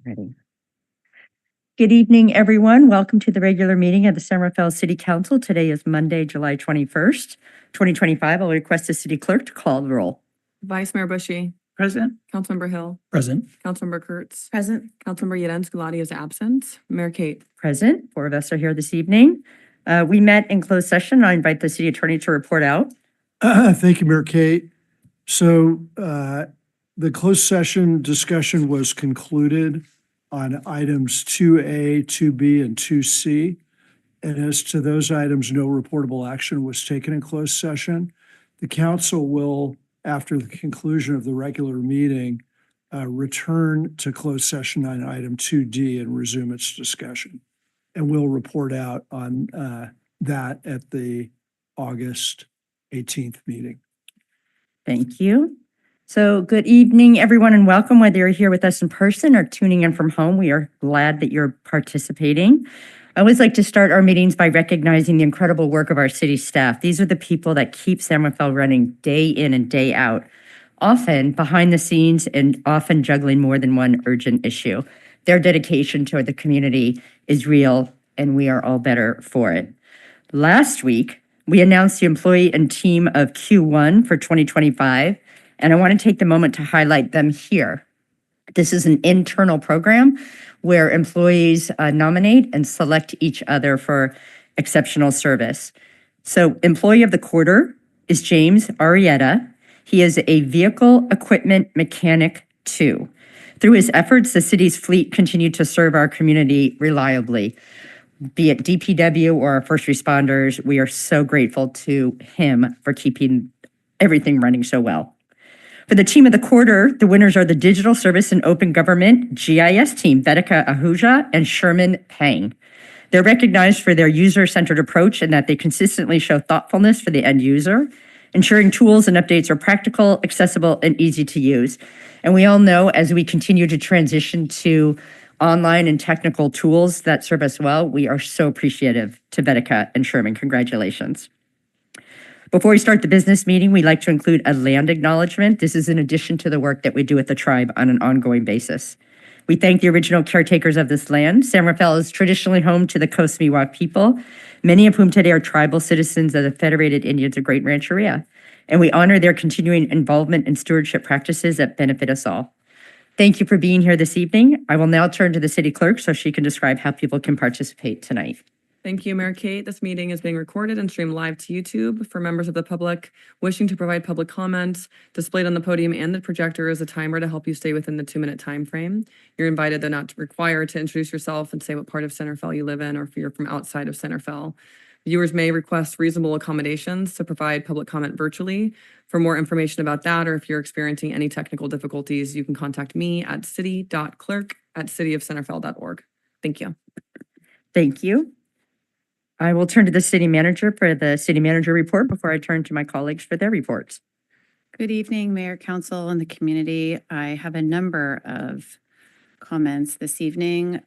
Ready. Good evening, everyone. Welcome to the regular meeting of the San Rafael City Council. Today is Monday, July 21st, 2025. I'll request the city clerk to call the roll. Vice Mayor Bushy. Present. Councilmember Hill. Present. Councilmember Kurtz. Present. Councilmember Yedenskulati is absent. Mayor Kate. Present. 4 of us are here this evening. We met in closed session. I invite the city attorney to report out. Thank you, Mayor Kate. So the closed session discussion was concluded on items 2A, 2B, and 2C. And as to those items, no reportable action was taken in closed session. The council will, after the conclusion of the regular meeting, return to closed session on item 2D and resume its discussion. And we'll report out on that at the August 18th meeting. Thank you. So good evening, everyone, and welcome. Whether you're here with us in person or tuning in from home, we are glad that you're participating. I always like to start our meetings by recognizing the incredible work of our city staff. These are the people that keep San Rafael running day in and day out, often behind the scenes and often juggling more than one urgent issue. Their dedication to the community is real, and we are all better for it. Last week, we announced the employee and team of Q1 for 2025, and I want to take the moment to highlight them here. This is an internal program where employees nominate and select each other for exceptional service. So employee of the quarter is James Arrieta. He is a vehicle equipment mechanic 2. Through his efforts, the city's fleet continued to serve our community reliably. Be it DPW or our first responders, we are so grateful to him for keeping everything running so well. For the team of the quarter, the winners are the Digital Service and Open Government GIS team, Vedika Ahuja and Sherman Pang. They're recognized for their user-centered approach and that they consistently show thoughtfulness for the end user, ensuring tools and updates are practical, accessible, and easy to use. And we all know as we continue to transition to online and technical tools that serve us well, we are so appreciative to Vedika and Sherman. Congratulations. Before we start the business meeting, we'd like to include a land acknowledgement. This is in addition to the work that we do with the tribe on an ongoing basis. We thank the original caretakers of this land. San Rafael is traditionally home to the Coast Miwok people, many of whom today are tribal citizens of the Federated Indians of Great Rancheria. And we honor their continuing involvement in stewardship practices that benefit us all. Thank you for being here this evening. I will now turn to the city clerk so she can describe how people can participate tonight. Thank you, Mayor Kate. This meeting is being recorded and streamed live to YouTube. For members of the public wishing to provide public comments, displayed on the podium and the projector is a timer to help you stay within the 2-minute time frame. You're invited, though not required, to introduce yourself and say what part of San Rafael you live in or if you're from outside of San Rafael. Viewers may request reasonable accommodations to provide public comment virtually. For more information about that, or if you're experiencing any technical difficulties, you can contact me at city.clerk@cityofsanrafael.org. Thank you. Thank you. I will turn to the city manager for the city manager report before I turn to my colleagues for their reports. Good evening, Mayor, Council, and the community. I have a number of comments this evening.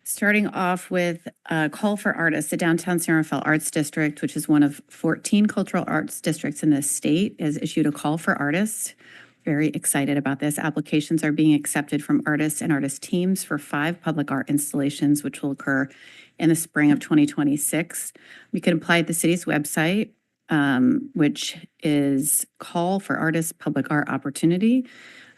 Starting off with a call for artists. The Downtown San Rafael Arts District, which is one of 14 cultural arts districts in the state, has issued a call for artists. Very excited about this. Applications are being accepted from artists and artist teams for 5 public art installations, which will occur in the spring of 2026. We can apply at the city's website, which is Call for Artists Public Art Opportunity,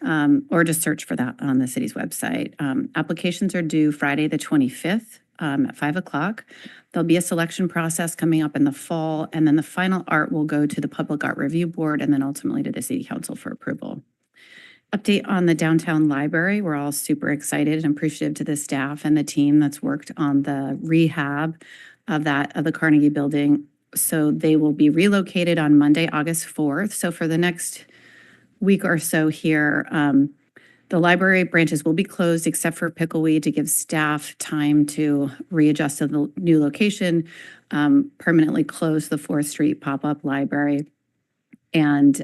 or just search for that on the city's website. Applications are due Friday the 25th at 5 o'clock. There'll be a selection process coming up in the fall, and then the final art will go to the Public Art Review Board and then ultimately to the City Council for approval. Update on the downtown library. We're all super excited and appreciative to the staff and the team that's worked on the rehab of the Carnegie building. So they will be relocated on Monday, August 4th. So for the next week or so here, the library branches will be closed except for Pickleweed to give staff time to readjust to the new location, permanently close the 4th Street pop-up library. And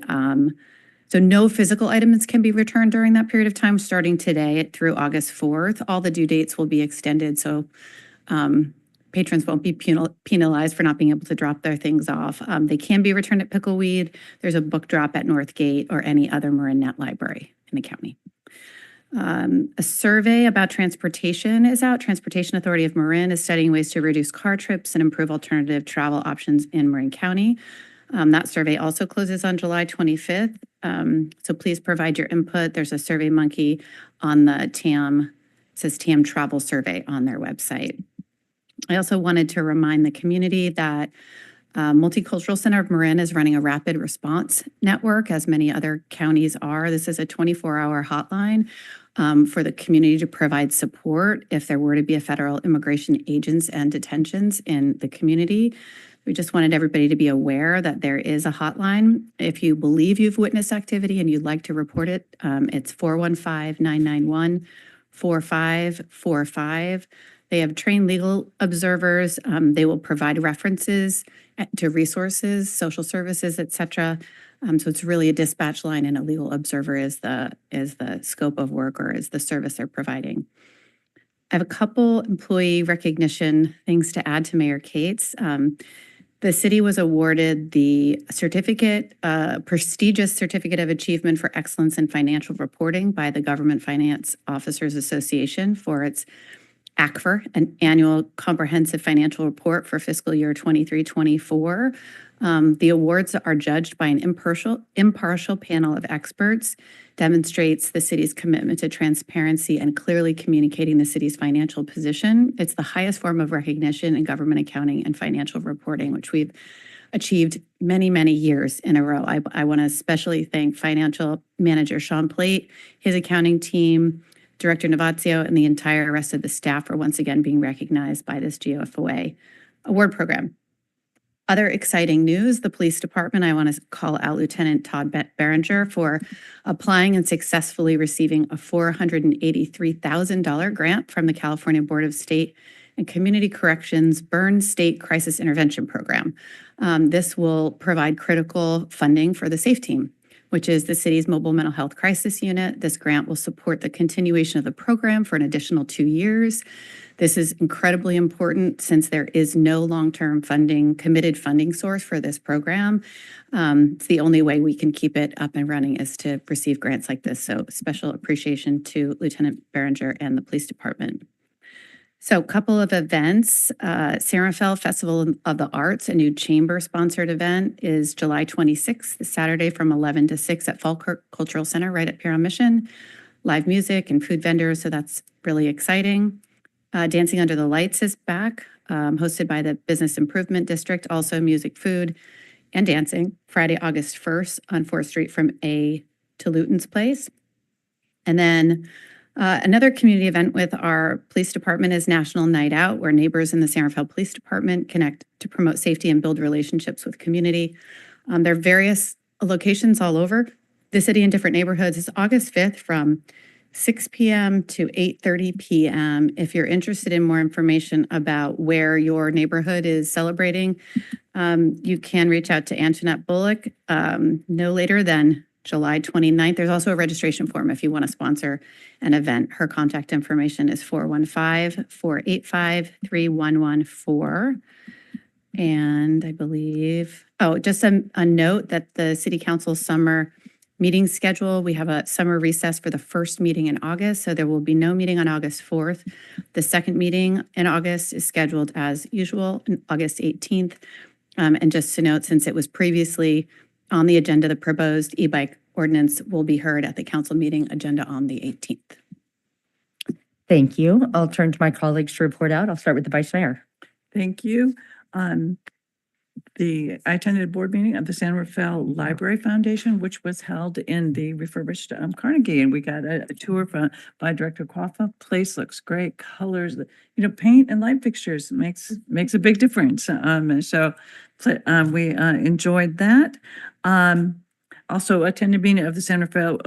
so no physical items can be returned during that period of time, starting today through August 4th. All the due dates will be extended, so patrons won't be penalized for not being able to drop their things off. They can be returned at Pickleweed. There's a book drop at Northgate or any other Marinette library in the county. A survey about transportation is out. Transportation Authority of Marin is studying ways to reduce car trips and improve alternative travel options in Marin County. That survey also closes on July 25th. So please provide your input. There's a Survey Monkey on the TAM, it says TAM Travel Survey on their website. I also wanted to remind the community that Multicultural Center of Marin is running a rapid response network, as many other counties are. This is a 24-hour hotline for the community to provide support if there were to be a federal immigration agents and detentions in the community. We just wanted everybody to be aware that there is a hotline. If you believe you've witnessed activity and you'd like to report it, it's 415-991-4545. They have trained legal observers. They will provide references to resources, social services, et cetera. So it's really a dispatch line, and a legal observer is the scope of work or is the service they're providing. I have a couple employee recognition things to add to Mayor Cates. The city was awarded the prestigious Certificate of Achievement for Excellence in Financial Reporting by the Government Finance Officers Association for its ACFR, an annual comprehensive financial report for fiscal year 23-24. The awards are judged by an impartial panel of experts, demonstrates the city's commitment to transparency and clearly communicating the city's financial position. It's the highest form of recognition in government accounting and financial reporting, which we've achieved many, many years in a row. I want to especially thank Financial Manager Sean Plate, his accounting team, Director Navazio, and the entire rest of the staff for once again being recognized by this GFOA award program. Other exciting news, the police department, I want to call out Lieutenant Todd Berenger for applying and successfully receiving a $483,000 grant from the California Board of State and Community Corrections Burn State Crisis Intervention Program. This will provide critical funding for the SAFE team, which is the city's mobile mental health crisis unit. This grant will support the continuation of the program for an additional 2 years. This is incredibly important since there is no long-term committed funding source for this program. It's the only way we can keep it up and running is to receive grants like this. So special appreciation to Lieutenant Berenger and the police department. So a couple of events. San Rafael Festival of the Arts, a new chamber-sponsored event, is July 26th, this Saturday from 11 to 6 at Falkirk Cultural Center right at Pier on Mission. Live music and food vendors, so that's really exciting. Dancing Under the Lights is back, hosted by the Business Improvement District, also music, food, and dancing, Friday, August 1st on 4th Street from A to Luton's Place. And then another community event with our police department is National Night Out, where neighbors in the San Rafael Police Department connect to promote safety and build relationships with community. There are various locations all over the city in different neighborhoods. It's August 5th from 6 p.m. to 8:30 p.m. If you're interested in more information about where your neighborhood is celebrating, you can reach out to Antoinette Bullock no later than July 29th. There's also a registration form if you want to sponsor an event. Her contact information is 415-485-3114. And I believe, just a note that the City Council summer meeting schedule, we have a summer recess for the first meeting in August, so there will be no meeting on August 4th. The second meeting in August is scheduled as usual on August 18th. And just to note, since it was previously on the agenda, the proposed e-bike ordinance will be heard at the council meeting agenda on the 18th. Thank you. I'll turn to my colleagues to report out. I'll start with the Vice Mayor. Thank you. I attended a board meeting of the San Rafael Library Foundation, which was held in the refurbished Carnegie, and we got a tour by Director Quaffa. Place looks great, colors, paint and light fixtures makes a big difference. So we enjoyed that. Also attended meeting of the San Rafael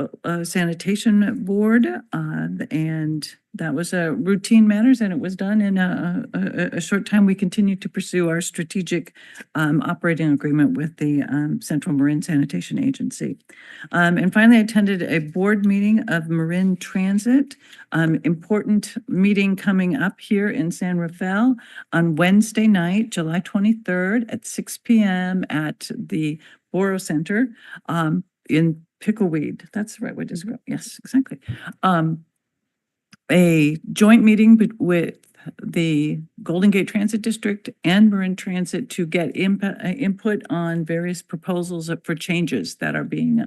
Sanitation Board, and that was a routine matters, and it was done in a short time. We continue to pursue our strategic operating agreement with the Central Marin Sanitation Agency. And finally, I attended a board meeting of Marin Transit, important meeting coming up here in San Rafael on Wednesday night, July 23rd at 6 p.m. at the Borough Center in Pickleweed. That's the right way to describe it. Yes, exactly. a joint meeting with the Golden Gate Transit District and Marin Transit to get input on various proposals for changes that are being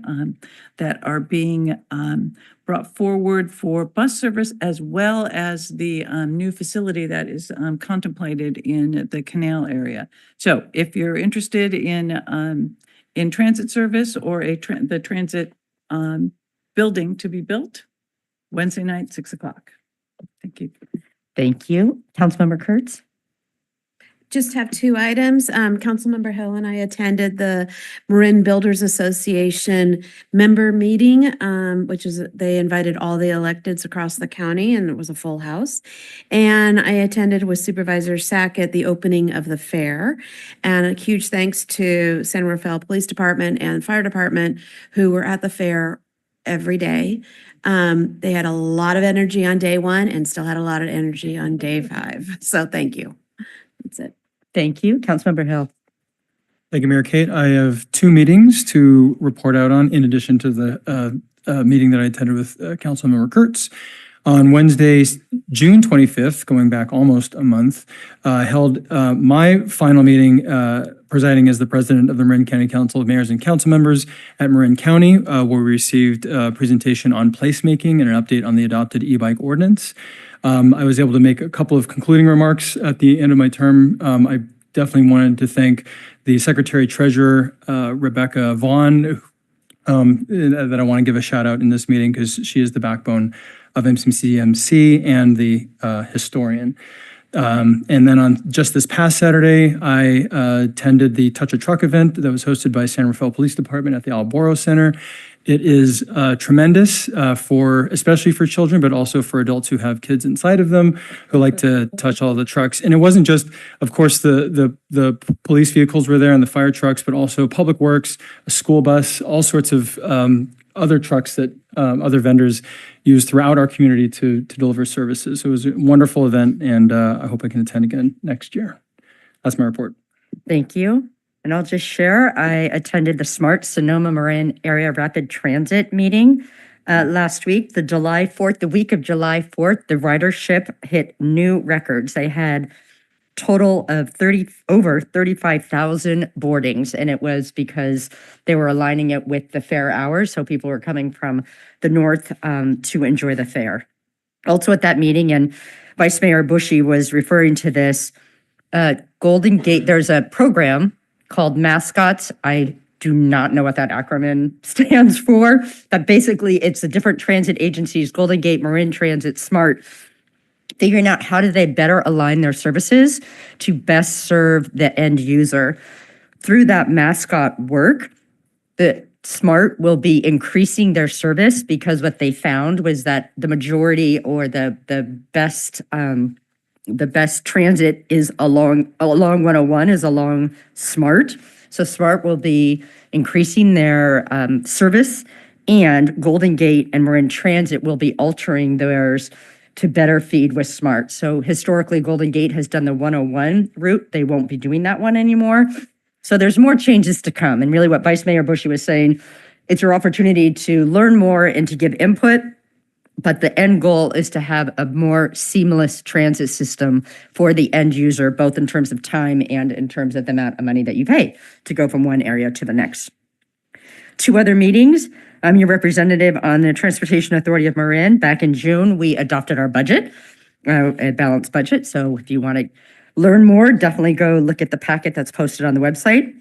brought forward for bus service, as well as the new facility that is contemplated in the canal area. So if you're interested in transit service or the transit building to be built, Wednesday night, 6 o'clock. Thank you. Thank you. Councilmember Kurtz? Just have two items. Councilmember Hill and I attended the Marin Builders Association member meeting, which is, they invited all the electeds across the county and it was a full house. And I attended with Supervisor Sack at the opening of the fair. And a huge thanks to San Rafael Police Department and Fire Department who were at the fair every day. They had a lot of energy on day one and still had a lot of energy on day 5. So thank you. That's it. Thank you. Councilmember Hill? Thank you, Mayor Kate. I have 2 meetings to report out on, in addition to the meeting that I attended with Councilmember Kurtz. On Wednesday, June 25th, going back almost a month, held my final meeting presiding as the president of the Marin County Council of Mayors and Council Members at Marin County, where we received a presentation on placemaking and an update on the adopted e-bike ordinance. I was able to make a couple of concluding remarks at the end of my term. I definitely wanted to thank the Secretary Treasurer, Rebecca Vaughn, that I want to give a shout out in this meeting because she is the backbone of MCCMC and the historian. And then on just this past Saturday, I attended the Touch a Truck event that was hosted by San Rafael Police Department at the Alboro Center. It is tremendous especially for children, but also for adults who have kids inside of them who like to touch all the trucks. And it wasn't just, of course, the police vehicles were there and the fire trucks, but also public works, a school bus, all sorts of other trucks that other vendors use throughout our community to deliver services. So it was a wonderful event, and I hope I can attend again next year. That's my report. Thank you. And I'll just share, I attended the Smart Sonoma Marin Area Rapid Transit meeting last week, the week of July 4th. The ridership hit new records. They had total of over 35,000 boardings, and it was because they were aligning it with the fair hours, so people were coming from the north to enjoy the fair. Also at that meeting, and Vice Mayor Bushy was referring to this, Golden Gate, there's a program called Mascots. I do not know what that acronym stands for, but basically it's the different transit agencies, Golden Gate, Marin Transit, Smart, figuring out how do they better align their services to best serve the end user. Through that mascot work, the Smart will be increasing their service because what they found was that the majority or the best transit is along 101 is along Smart. So Smart will be increasing their service, and Golden Gate and Marin Transit will be altering theirs to better feed with Smart. So historically, Golden Gate has done the 101 route. They won't be doing that one anymore. So there's more changes to come. And really what Vice Mayor Bushy was saying, it's your opportunity to learn more and to give input, but the end goal is to have a more seamless transit system for the end user, both in terms of time and in terms of the amount of money that you pay to go from one area to the next. 2 other meetings. I'm your representative on the Transportation Authority of Marin. Back in June, we adopted our budget, a balanced budget. So if you want to learn more, definitely go look at the packet that's posted on the website.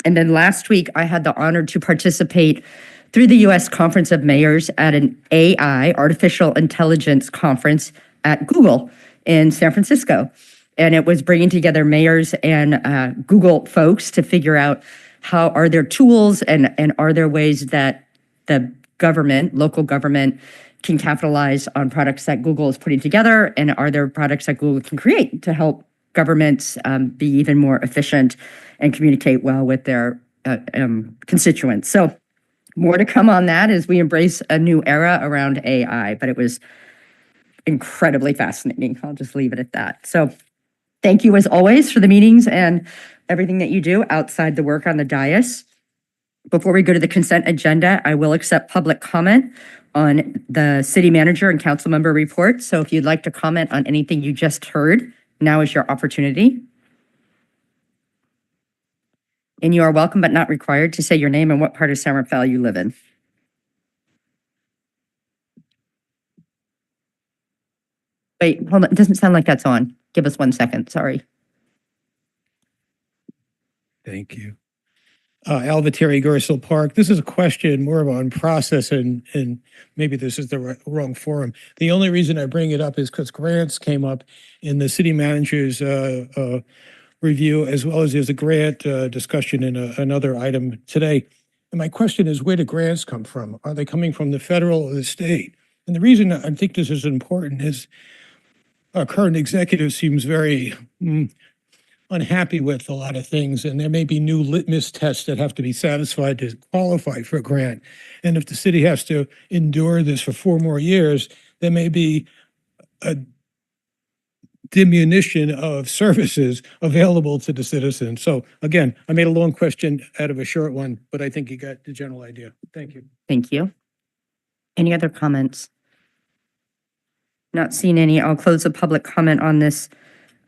And then last week, I had the honor to participate through the U.S. Conference of Mayors at an AI, artificial intelligence conference at Google in San Francisco. And it was bringing together mayors and Google folks to figure out how are there tools and are there ways that the government, local government, can capitalize on products that Google is putting together, and are there products that Google can create to help governments be even more efficient and communicate well with their constituents. So more to come on that as we embrace a new era around AI, but it was incredibly fascinating. I'll just leave it at that. So thank you as always for the meetings and everything that you do outside the work on the dais. Before we go to the consent agenda, I will accept public comment on the city manager and council member report. So if you'd like to comment on anything you just heard, now is your opportunity. And you are welcome but not required to say your name and what part of San Rafael you live in. Wait, hold on. It doesn't sound like that's on. Give us 1 second. Sorry. Thank you. Alvateri Gersel Park. This is a question more of on process and maybe this is the wrong forum. The only reason I bring it up is because grants came up in the city manager's review, as well as there's a grant discussion in another item today. And my question is, where do grants come from? Are they coming from the federal or the state? And the reason I think this is important is our current executive seems very unhappy with a lot of things, and there may be new litmus tests that have to be satisfied to qualify for a grant. And if the city has to endure this for 4 more years, there may be a diminution of services available to the citizens. So again, I made a long question out of a short one, but I think you got the general idea. Thank you. Thank you. Any other comments? Not seeing any. I'll close the public comment on this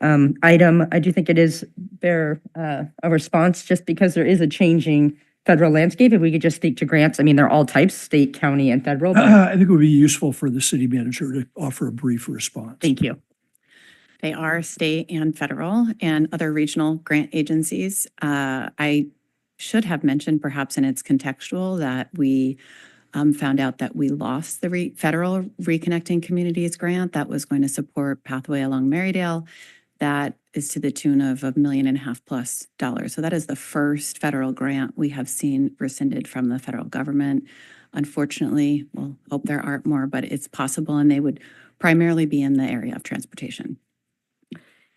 item. I do think it is bear a response just because there is a changing federal landscape. If we could just speak to grants, I mean, they're all types, state, county, and federal. But I think it would be useful for the city manager to offer a brief response. thank you. They are state and federal and other regional grant agencies. I should have mentioned perhaps in its contextual that we found out that we lost the federal Reconnecting Communities grant that was going to support Pathway along Marydale. That is to the tune of $1.5 million plus. So that is the first federal grant we have seen rescinded from the federal government. Unfortunately, we'll hope there aren't more, but it's possible, and they would primarily be in the area of transportation.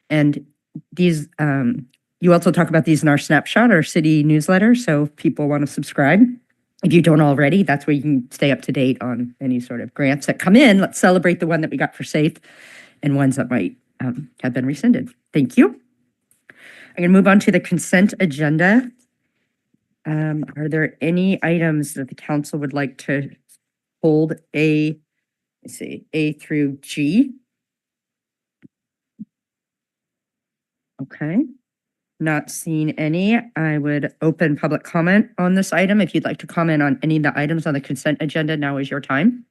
And these, you also talk about these in our snapshot, our city newsletter. So if people want to subscribe, if you don't already, that's where you can stay up to date on any sort of grants that come in. Let's celebrate the one that we got for SAFE and ones that might have been rescinded. Thank you. I'm going to move on to the consent agenda. Are there any items that the council would like to hold A through G? Okay. Not seeing any. I would open public comment on this item. If you'd like to comment on any of the items on the consent agenda, now is your time.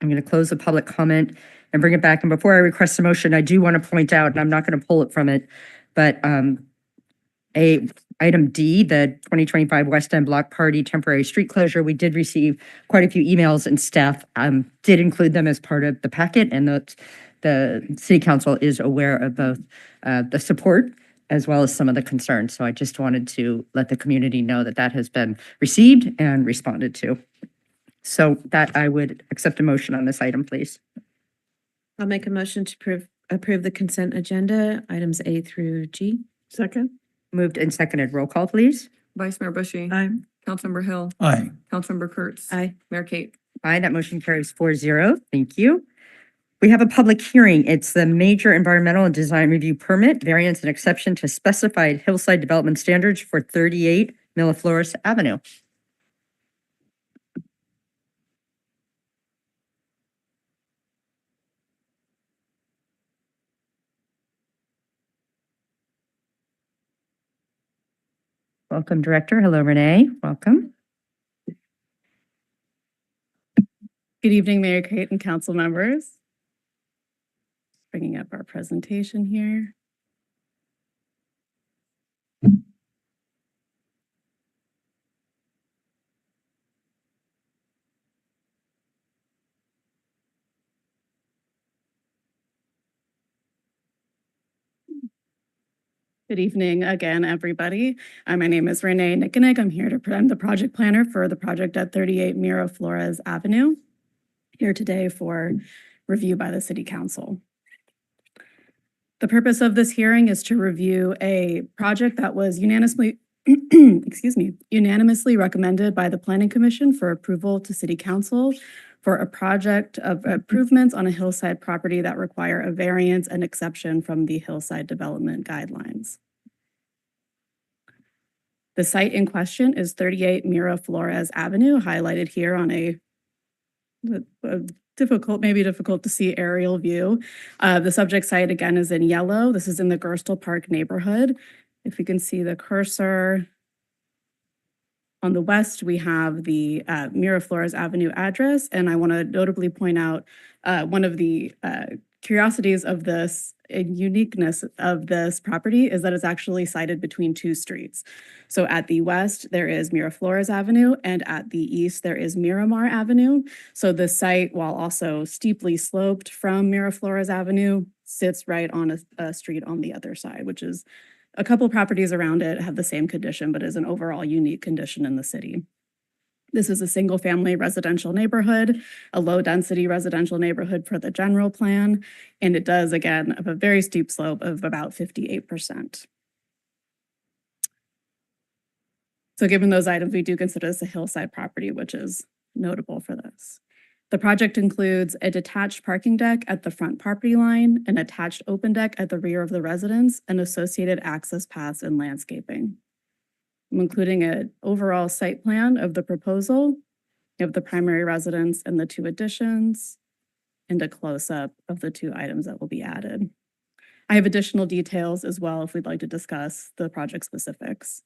I'm going to close the public comment and bring it back. And before I request a motion, I do want to point out, and I'm not going to pull it from it, but item D, the 2025 West End Block Party temporary street closure, we did receive quite a few emails, and staff did include them as part of the packet, and the city council is aware of both the support as well as some of the concerns. So I just wanted to let the community know that that has been received and responded to. So that I would accept a motion on this item, please. I'll make a motion to approve the consent agenda, items A through G. Second? Moved and seconded. Roll call, please. Vice Mayor Bushy. Aye. Councilmember Hill. Aye. Councilmember Kurtz. Aye. Mayor Kate. Aye, that motion carries 4-0. Thank you. We have a public hearing. It's the major environmental and design review permit, variance and exception to specified hillside development standards for 38 Miraflores Avenue. Welcome, Director. Hello, Renee. Welcome. Good evening, Mayor Kate and council members. Bringing up our presentation here. Good evening again, everybody. My name is Renee Nickenig. I'm here to present the project planner for the project at 38 Miraflores Avenue. Here today for review by the City Council. The purpose of this hearing is to review a project that was unanimously recommended by the Planning Commission for approval to City Council for a project of improvements on a hillside property that require a variance and exception from the hillside development guidelines. The site in question is 38 Miraflores Avenue, highlighted here on a maybe difficult to see aerial view. The subject site again is in yellow. This is in the Gerstle Park neighborhood. If you can see the cursor. On the west, we have the Miraflores Avenue address, and I want to notably point out one of the curiosities of this and uniqueness of this property is that it's actually sited between two streets. So at the west, there is Miraflores Avenue, and at the east, there is Miramar Avenue. So the site, while also steeply sloped from Miraflores Avenue, sits right on a street on the other side, which is a couple properties around it have the same condition, but is an overall unique condition in the city. This is a single-family residential neighborhood, a low-density residential neighborhood for the general plan, and it does, again, have a very steep slope of about 58%. So given those items, we do consider this a hillside property, which is notable for this. The project includes a detached parking deck at the front property line, an attached open deck at the rear of the residence, and associated access paths and landscaping. I'm including an overall site plan of the proposal, of the primary residence and the two additions, and a close-up of the two items that will be added. I have additional details as well if we'd like to discuss the project specifics.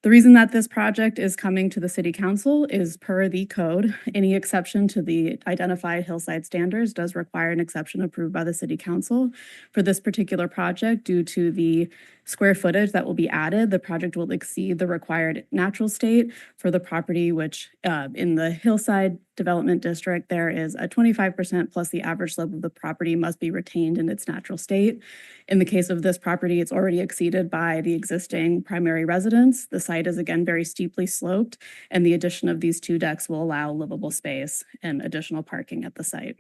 The reason that this project is coming to the City Council is per the code. Any exception to the identified hillside standards does require an exception approved by the City Council. For this particular project, due to the square footage that will be added, the project will exceed the required natural state for the property, which in the hillside development district, there is a 25% plus the average slope of the property must be retained in its natural state. In the case of this property, it's already exceeded by the existing primary residence. The site is again very steeply sloped, and the addition of these two decks will allow livable space and additional parking at the site.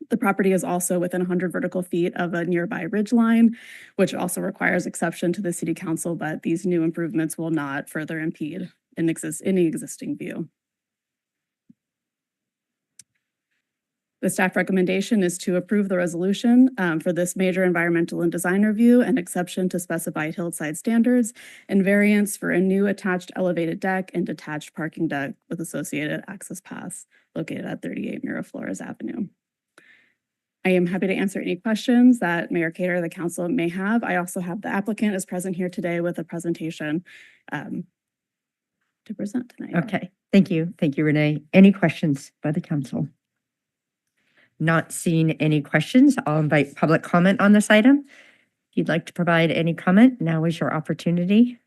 The property is also within 100 vertical feet of a nearby ridge line, which also requires exception to the City Council, but these new improvements will not further impede any existing view. The staff recommendation is to approve the resolution for this major environmental and design review and exception to specified hillside standards and variance for a new attached elevated deck and detached parking deck with associated access paths located at 38 Miraflores Avenue. I am happy to answer any questions that Mayor Cater or the council may have. I also have the applicant is present here today with a presentation to present tonight. Okay, thank you. Thank you, Renee. Any questions by the council? Not seeing any questions, I'll invite public comment on this item. If you'd like to provide any comment, now is your opportunity.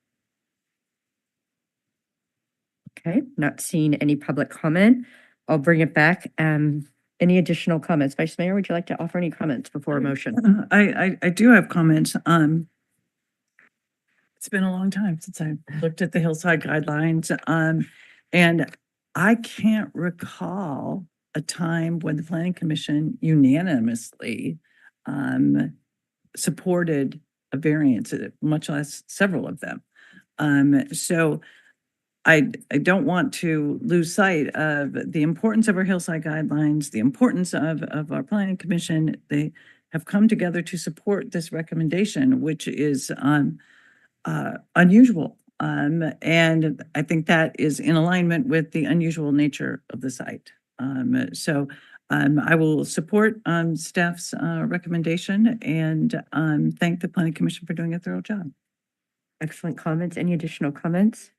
Okay, not seeing any public comment. I'll bring it back. Any additional comments? Vice Mayor, would you like to offer any comments before a motion? I do have comments. It's been a long time since I looked at the hillside guidelines. And I can't recall a time when the Planning Commission unanimously supported a variance, much less several of them. So I don't want to lose sight of the importance of our hillside guidelines, the importance of our Planning Commission. They have come together to support this recommendation, which is unusual. And I think that is in alignment with the unusual nature of the site. So I will support staff's recommendation and thank the Planning Commission for doing a thorough job. Excellent comments. Any additional comments?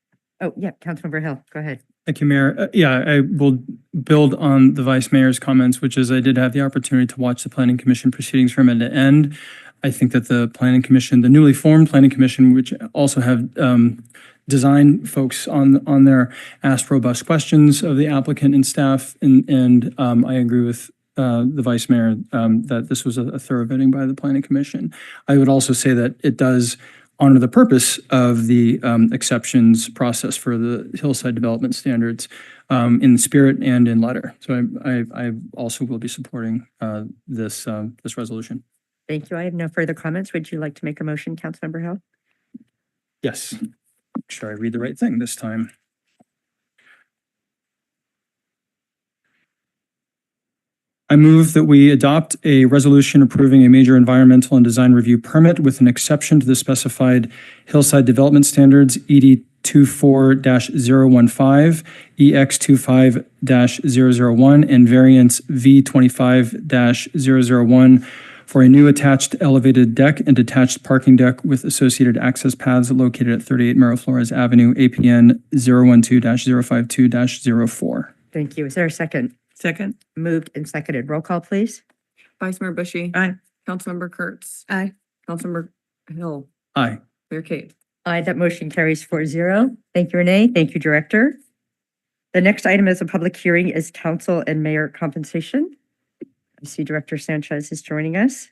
Oh, yeah, Councilmember Hill, go ahead. Thank you, Mayor. Yeah, I will build on the Vice Mayor's comments, which is I did have the opportunity to watch the Planning Commission proceedings from end to end. I think that the Planning Commission, the newly formed Planning Commission, which also have design folks on there, asked robust questions of the applicant and staff, and I agree with the Vice Mayor that this was a thorough vetting by the Planning Commission. I would also say that it does honor the purpose of the exceptions process for the hillside development standards in spirit and in letter. So I also will be supporting this resolution. Thank you. I have no further comments. Would you like to make a motion, Councilmember Hill? Yes. Make sure I read the right thing this time. I move that we adopt a resolution approving a major environmental and design review permit with an exception to the specified hillside development standards ED 24-015, EX 25-001, and variance V 25-001 for a new attached elevated deck and detached parking deck with associated access paths located at 38 Miraflores Avenue, APN 012-052-04. Thank you. Is there a second? Second. Moved and seconded. Roll call, please. Vice Mayor Bushy. Aye. Councilmember Kurtz. Aye. Councilmember Hill. Aye. Mayor Kate. Aye, that motion carries 4-0. Thank you, Renee. Thank you, Director. The next item is a public hearing is council and mayor compensation. I see Director Sanchez is joining us.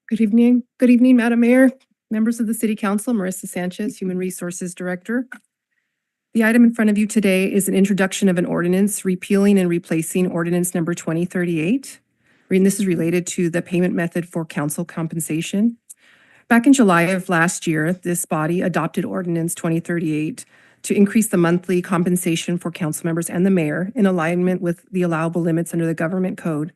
Good evening. Good evening, Madam Mayor, members of the City Council, Marissa Sanchez, Human Resources Director. The item in front of you today is an introduction of an ordinance repealing and replacing ordinance number 2038. And this is related to the payment method for council compensation. Back in July of last year, this body adopted ordinance 2038 to increase the monthly compensation for council members and the mayor in alignment with the allowable limits under the government code.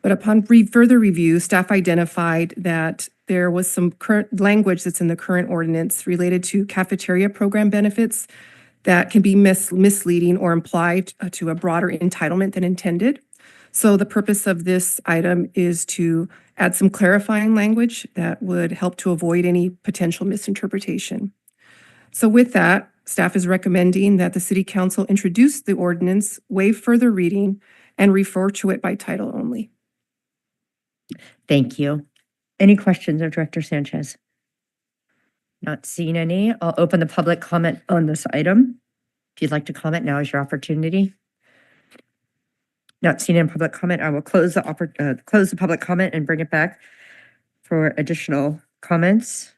But upon further review, staff identified that there was some current language that's in the current ordinance related to cafeteria program benefits that can be misleading or implied to a broader entitlement than intended. So the purpose of this item is to add some clarifying language that would help to avoid any potential misinterpretation. So with that, staff is recommending that the City Council introduce the ordinance, waive further reading, and refer to it by title only. Thank you. Any questions of Director Sanchez? Not seeing any. I'll open the public comment on this item. If you'd like to comment, now is your opportunity. Not seeing any public comment, I will close the public comment and bring it back for additional comments.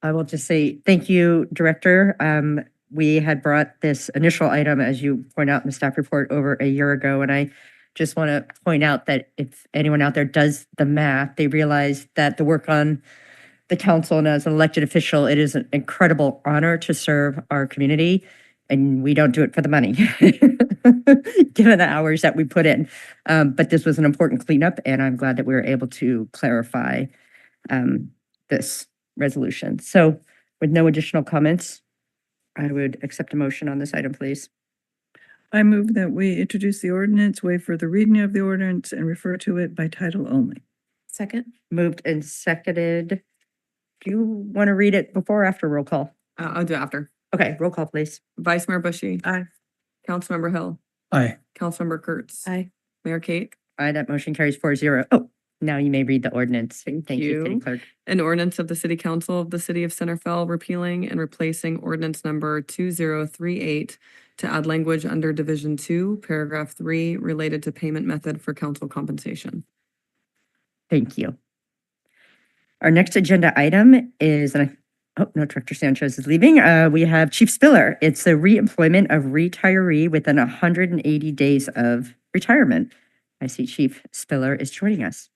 I will just say thank you, Director. We had brought this initial item, as you point out in the staff report, over a year ago, and I just want to point out that if anyone out there does the math, they realize that the work on the council and as an elected official, it is an incredible honor to serve our community, and we don't do it for the money, given the hours that we put in. But this was an important cleanup, and I'm glad that we were able to clarify this resolution. So with no additional comments, I would accept a motion on this item, please. I move that we introduce the ordinance, waive further reading of the ordinance, and refer to it by title only. Second. Moved and seconded. Do you want to read it before or after roll call? I'll do after. Okay, roll call, please. Vice Mayor Bushy. Aye. Councilmember Hill. Aye. Councilmember Kurtz. Aye. Mayor Kate. Aye, that motion carries 4-0. Oh, now you may read the ordinance. Thank you, City you. Clerk. An ordinance of the City Council of the City of Center Fell repealing and replacing ordinance number 2038 to add language under Division 2, Paragraph 3, related to payment method for council compensation. Thank you. Our next agenda item is, oh, no, Director Sanchez is leaving. We have Chief Spiller. It's the reemployment of retiree within 180 days of retirement. I see Chief Spiller is joining us.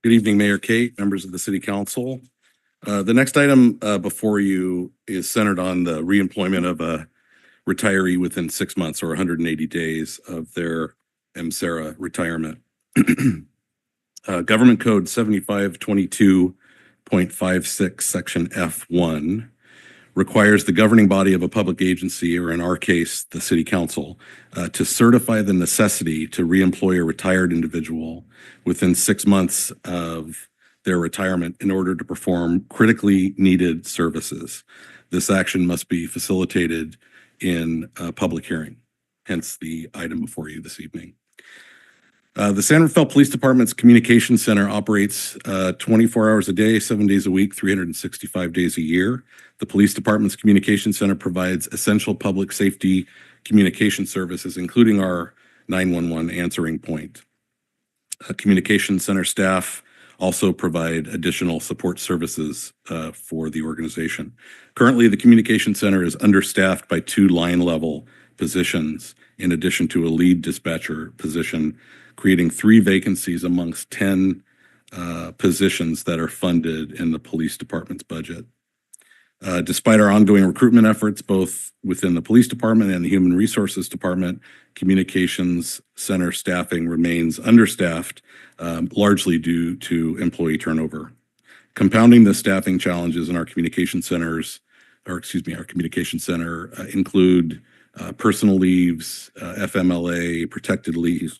Good evening, Mayor Kate, members of the City Council. The next item before you is centered on the reemployment of a retiree within 6 months or 180 days of their MSERA retirement. Government Code 7522.56, Section F1 requires the governing body of a public agency, or in our case, the City Council, to certify the necessity to reemploy a retired individual within 6 months of their retirement in order to perform critically needed services. This action must be facilitated in a public hearing, hence the item before you this evening. The San Rafael Police Department's Communication Center operates 24 hours a day, 7 days a week, 365 days a year. The Police Department's Communication Center provides essential public safety communication services, including our 911 answering point. Communication Center staff also provide additional support services for the organization. Currently, the communication center is understaffed by 2 line-level positions in addition to a lead dispatcher position, creating 3 vacancies amongst 10 positions that are funded in the police department's budget. Despite our ongoing recruitment efforts, both within the police department and the human resources department, communications center staffing remains understaffed, largely due to employee turnover. Compounding the staffing challenges in our communication centers, our communication center include personal leaves, FMLA, protected leaves,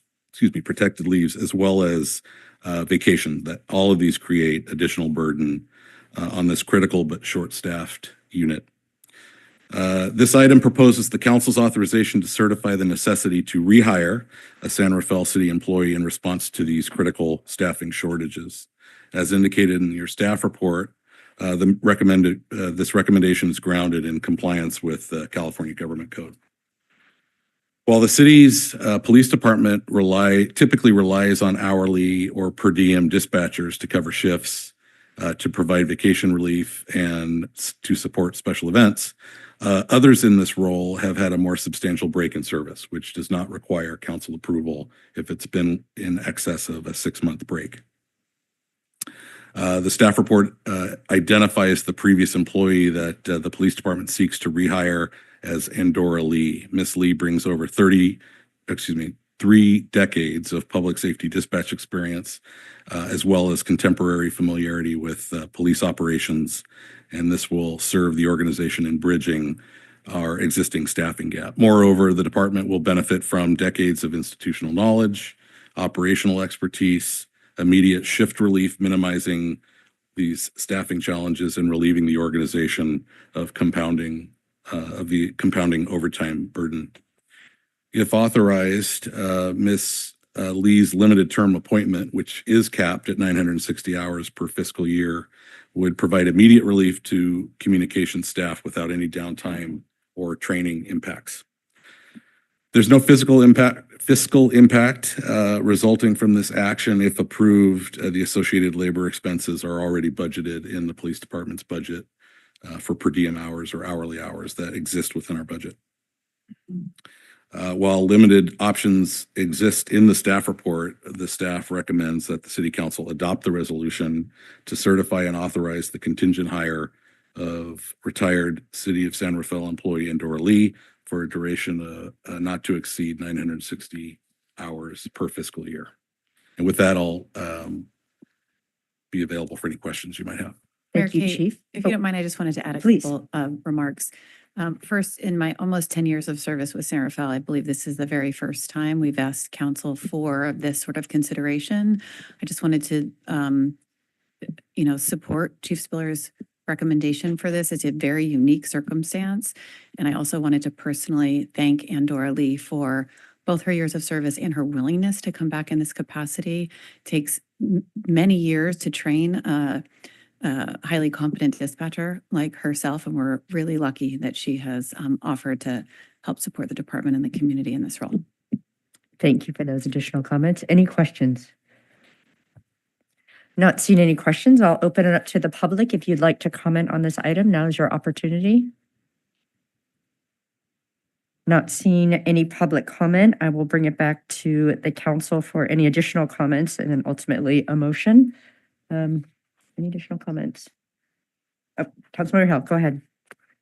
as well as vacation. That all of these create additional burden on this critical but short-staffed unit. This item proposes the council's authorization to certify the necessity to rehire a San Rafael City employee in response to these critical staffing shortages. As indicated in your staff report, this recommendation is grounded in compliance with California Government Code. While the city's police department typically relies on hourly or per diem dispatchers to cover shifts, to provide vacation relief, and to support special events, others in this role have had a more substantial break in service, which does not require council approval if it's been in excess of a 6-month break. The staff report identifies the previous employee that the police department seeks to rehire as Andorra Lee. Miss Lee brings over 3 decades of public safety dispatch experience, as well as contemporary familiarity with police operations, and this will serve the organization in bridging our existing staffing gap. Moreover, the department will benefit from decades of institutional knowledge, operational expertise, immediate shift relief, minimizing these staffing challenges and relieving the organization of the compounding overtime burden. If authorized, Ms. Lee's limited term appointment, which is capped at 960 hours per fiscal year, would provide immediate relief to communication staff without any downtime or training impacts. There's no fiscal impact resulting from this action. If approved, the associated labor expenses are already budgeted in the police department's budget for per diem hours or hourly hours that exist within our budget. While limited options exist in the staff report, the staff recommends that the City Council adopt the resolution to certify and authorize the contingent hire of retired City of San Rafael employee Andorra Lee for a duration not to exceed 960 hours per fiscal year. And with that, I'll be available for any questions you might have. Thank you, Mayor Kate, Chief. If you don't mind, I just wanted to add a Please. couple of remarks. First, in my almost 10 years of service with San Rafael, I believe this is the very first time we've asked council for this sort of consideration. I just wanted to, support Chief Spiller's recommendation for this. It's a very unique circumstance. And I also wanted to personally thank Andorra Lee for both her years of service and her willingness to come back in this capacity. It takes many years to train a highly competent dispatcher like herself, and we're really lucky that she has offered to help support the department and the community in this role. Thank you for those additional comments. Any questions? Not seeing any questions, I'll open it up to the public. If you'd like to comment on this item, now is your opportunity. Not seeing any public comment, I will bring it back to the council for any additional comments and then ultimately a motion. Any additional comments? Oh, Councilmember Hill, go ahead.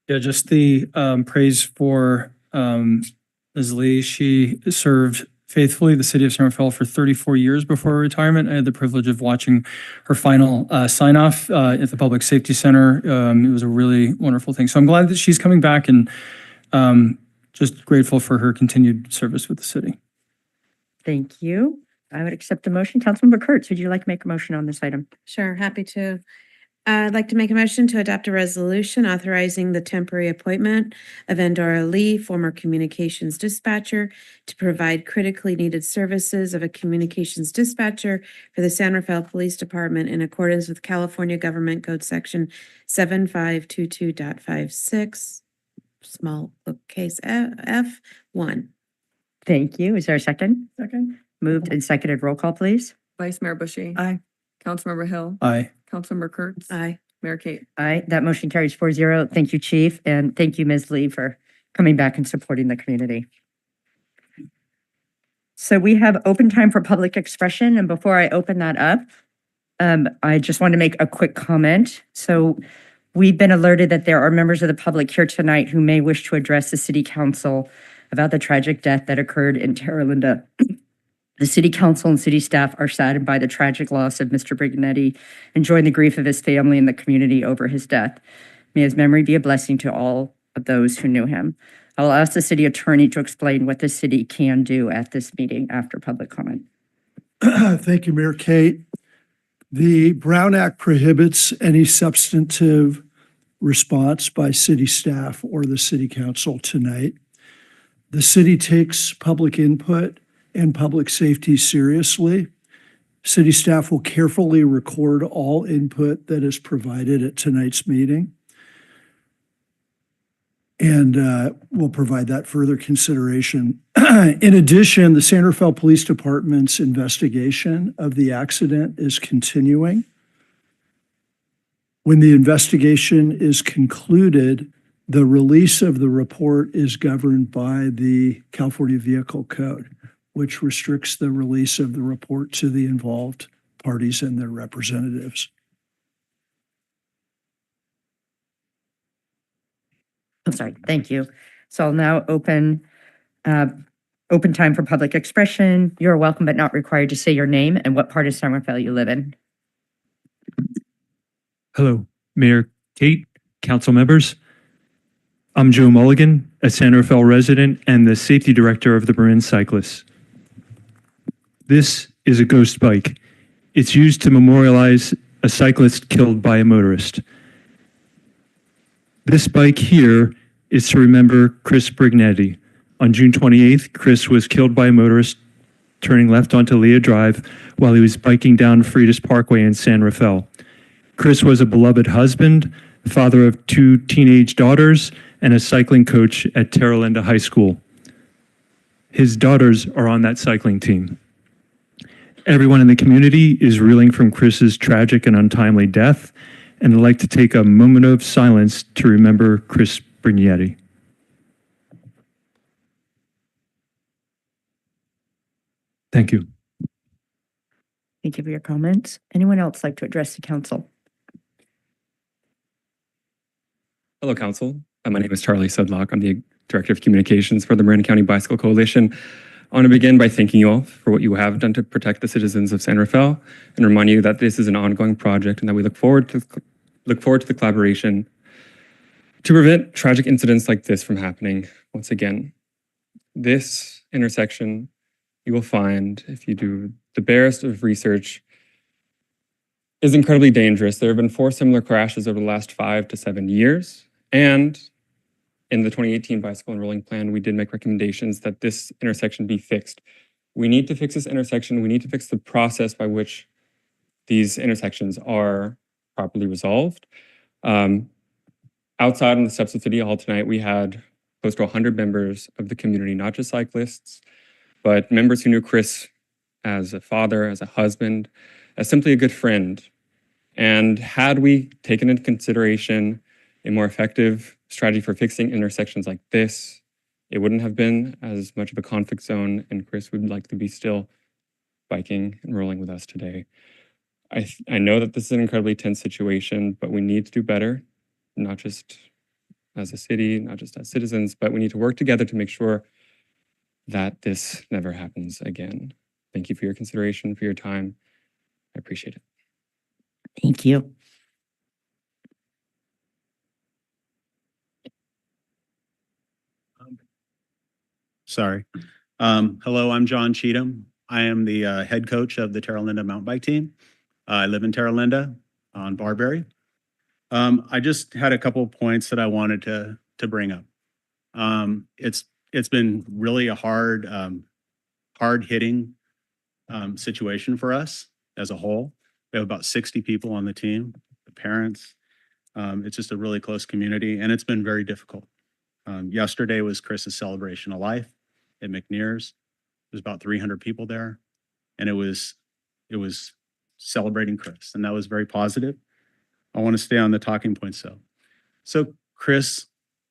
Yeah, just the praise for Ms. Lee. She served faithfully the city of San Rafael for 34 years before her retirement. I had the privilege of watching her final sign-off at the Public Safety Center. It was a really wonderful thing. So I'm glad that she's coming back, and just grateful for her continued service with the city. Thank you. I would accept the motion. Councilmember Kurtz, would you like to make a motion on this item? Sure, happy to. I'd like to make a motion to adopt a resolution authorizing the temporary appointment of Andorra Lee, former communications dispatcher, to provide critically needed services of a communications dispatcher for the San Rafael Police Department in accordance with California Government Code Section 7522.56, small case F1. Thank you. Is there a second? Second. Moved and seconded. Roll call, please. Vice Mayor Bushy. Aye. Councilmember Hill. Aye. Councilmember Kurtz. Aye. Mayor Kate. Aye, that motion carries 4-0. Thank you, Chief, and thank you, Ms. Lee, for coming back and supporting the community. So we have open time for public expression, and before I open that up, I just want to make a quick comment. So we've been alerted that there are members of the public here tonight who may wish to address the City Council about the tragic death that occurred in Terra Linda. The City Council and city staff are saddened by the tragic loss of Mr. Brignetti and join the grief of his family and the community over his death. May his memory be a blessing to all of those who knew him. I will ask the city attorney to explain what the city can do at this meeting after public comment. Thank you, Mayor Kate. The Brown Act prohibits any substantive response by city staff or the city council tonight. The city takes public input and public safety seriously. City staff will carefully record all input that is provided at tonight's meeting. And we'll provide that further consideration. In addition, the San Rafael Police Department's investigation of the accident is continuing. When the investigation is concluded, the release of the report is governed by the California Vehicle Code, which restricts the release of the report to the involved parties and their representatives. I'm sorry, thank you. So I'll now open time for public expression. You're welcome but not required to say your name and what part of San Rafael you live in. Hello, Mayor Kate, council members. I'm Joe Mulligan, a San Rafael resident and the safety director of the Marin Cyclists. This is a ghost bike. It's used to memorialize a cyclist killed by a motorist. This bike here is to remember Chris Brignetti. On June 28th, Chris was killed by a motorist turning left onto Leah Drive while he was biking down Freitas Parkway in San Rafael. Chris was a beloved husband, father of 2 teenage daughters, and a cycling coach at Terra Linda High School. His daughters are on that cycling team. Everyone in the community is reeling from Chris's tragic and untimely death, and I'd like to take a moment of silence to remember Chris Brignetti. Thank you. Thank you for your comments. Anyone else like to address the council? Hello, Council. My name is Charlie Sudlock. I'm the Director of Communications for the Marin County Bicycle Coalition. I want to begin by thanking you all for what you have done to protect the citizens of San Rafael and remind you that this is an ongoing project and that we look forward to the collaboration to prevent tragic incidents like this from happening once again. This intersection, you will find, if you do the barest of research, is incredibly dangerous. There have been 4 similar crashes over the last 5 to 7 years. And in the 2018 bicycle and rolling plan, we did make recommendations that this intersection be fixed. We need to fix this intersection. We need to fix the process by which these intersections are properly resolved. Outside on the steps of City Hall tonight, we had close to 100 members of the community, not just cyclists, but members who knew Chris as a father, as a husband, as simply a good friend. And had we taken into consideration a more effective strategy for fixing intersections like this, it wouldn't have been as much of a conflict zone, and Chris would likely be still biking and rolling with us today. I know that this is an incredibly tense situation, but we need to do better, not just as a city, not just as citizens, but we need to work together to make sure that this never happens again. Thank you for your consideration, for your time. I appreciate it. Thank you. Sorry. Hello, I'm John Cheatham. I am the head coach of the Terra Linda mountain bike team. I live in Terra Linda on Barberry. I just had a couple of points that I wanted to bring up. It's been really a hard hitting situation for us as a whole. We have about 60 people on the team, the parents. It's just a really close community, and it's been very difficult. Yesterday was Chris's celebration of life at McNear's. There's about 300 people there, and it was celebrating Chris, and that was very positive. I want to stay on the talking points though. So Chris,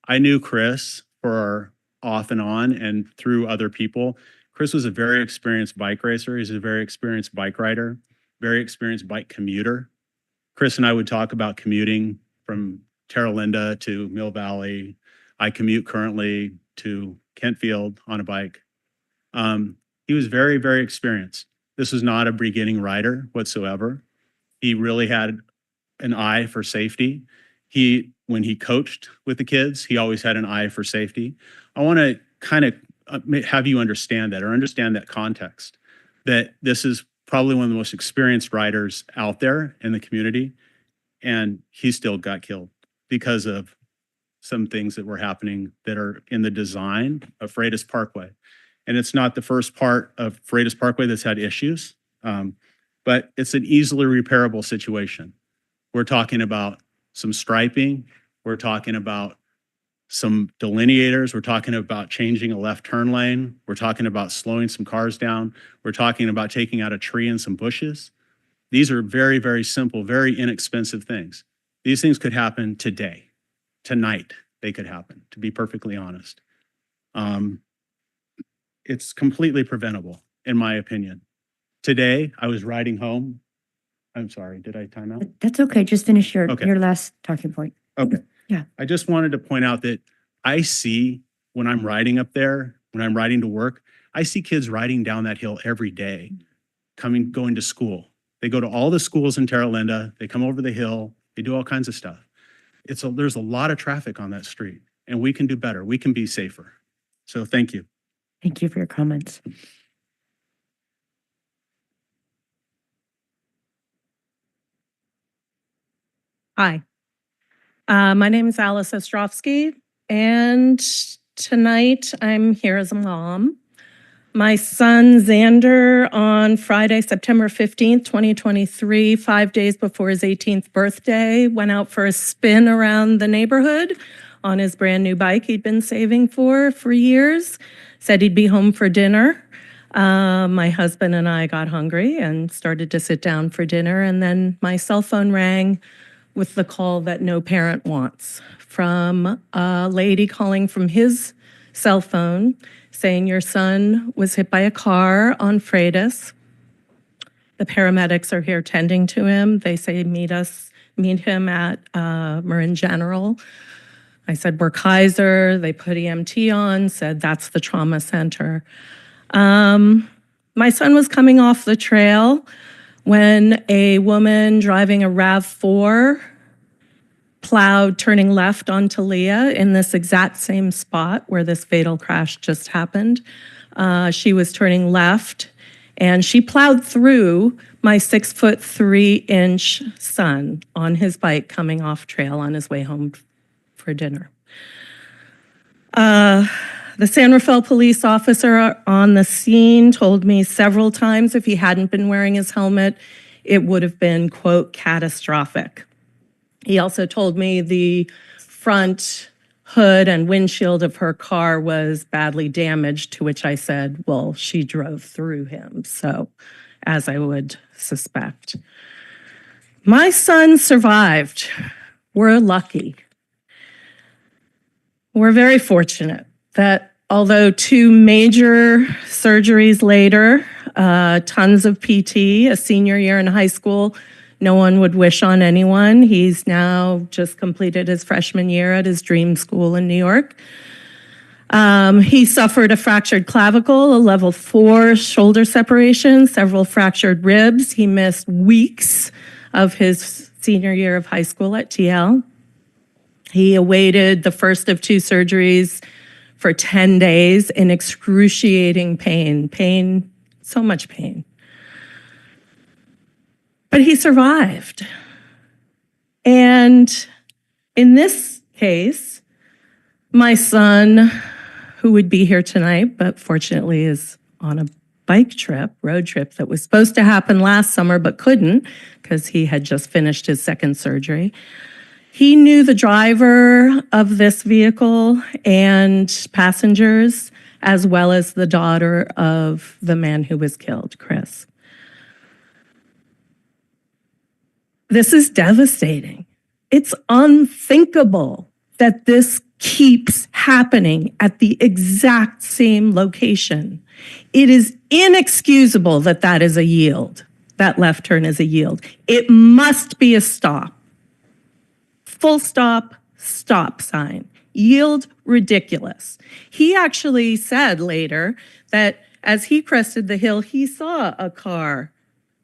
I knew Chris for off and on and through other people. Chris was a very experienced bike racer. He's a very experienced bike rider, very experienced bike commuter. Chris and I would talk about commuting from Terra Linda to Mill Valley. I commute currently to Kentfield on a bike. He was very, very experienced. This was not a beginning rider whatsoever. He really had an eye for safety. When he coached with the kids, he always had an eye for safety. I want to kind of have you understand that, or understand that context, that this is probably one of the most experienced riders out there in the community, and he still got killed because of some things that were happening that are in the design of Freitas Parkway. And it's not the first part of Freitas Parkway that's had issues, but it's an easily repairable situation. We're talking about some striping. We're talking about some delineators. We're talking about changing a left turn lane. We're talking about slowing some cars down. We're talking about taking out a tree and some bushes. These are very, very simple, very inexpensive things. These things could happen today, tonight. They could happen, to be perfectly honest. It's completely preventable, in my opinion. Today, I was riding home. I'm sorry, did I time out? That's okay. Just finish your Okay. your last talking point. Okay. Yeah. I just wanted to point out that I see when I'm riding up there, when I'm riding to work, I see kids riding down that hill every day, going to school. They go to all the schools in Terra Linda. They come over the hill. They do all kinds of stuff. There's a lot of traffic on that street, and we can do better. We can be safer. So thank you. Thank you for your comments. Hi, my name is Alice Ostrovsky, and tonight I'm here as a mom. My son Xander, on Friday, September 15th, 2023, 5 days before his 18th birthday, went out for a spin around the neighborhood on his brand new bike he'd been saving for years. Said he'd be home for dinner. My husband and I got hungry and started to sit down for dinner, and then my cell phone rang with the call that no parent wants, from a lady calling from his cell phone saying your son was hit by a car on Freitas. The paramedics are here tending to him. They say meet him at Marin General. I said we're Kaiser. They put EMT on, said that's the trauma center. My son was coming off the trail when a woman driving a RAV4 plowed turning left onto Leah in this exact same spot where this fatal crash just happened. She was turning left and she plowed through my 6'3" son on his bike coming off trail on his way home for dinner. The San Rafael police officer on the scene told me several times if he hadn't been wearing his helmet, it would have been, quote, catastrophic. He also told me the front hood and windshield of her car was badly damaged, to which I said, well, she drove through him, so as I would suspect. My son survived. We're lucky. We're very fortunate that although 2 major surgeries later, tons of PT, a senior year in high school, no one would wish on anyone. He's now just completed his freshman year at his dream school in New York. He suffered a fractured clavicle, a level 4 shoulder separation, several fractured ribs. He missed weeks of his senior year of high school at TL. He awaited the first of 2 surgeries for 10 days in excruciating pain, so much pain. But he survived. And in this case, my son, who would be here tonight, but fortunately is on a road trip that was supposed to happen last summer but couldn't because he had just finished his 2nd surgery. He knew the driver of this vehicle and passengers, as well as the daughter of the man who was killed, Chris. This is devastating. It's unthinkable that this keeps happening at the exact same location. It is inexcusable that that is a yield. That left turn is a yield. It must be a stop. Full stop, stop sign. Yield, ridiculous. He actually said later that as he crested the hill, he saw a car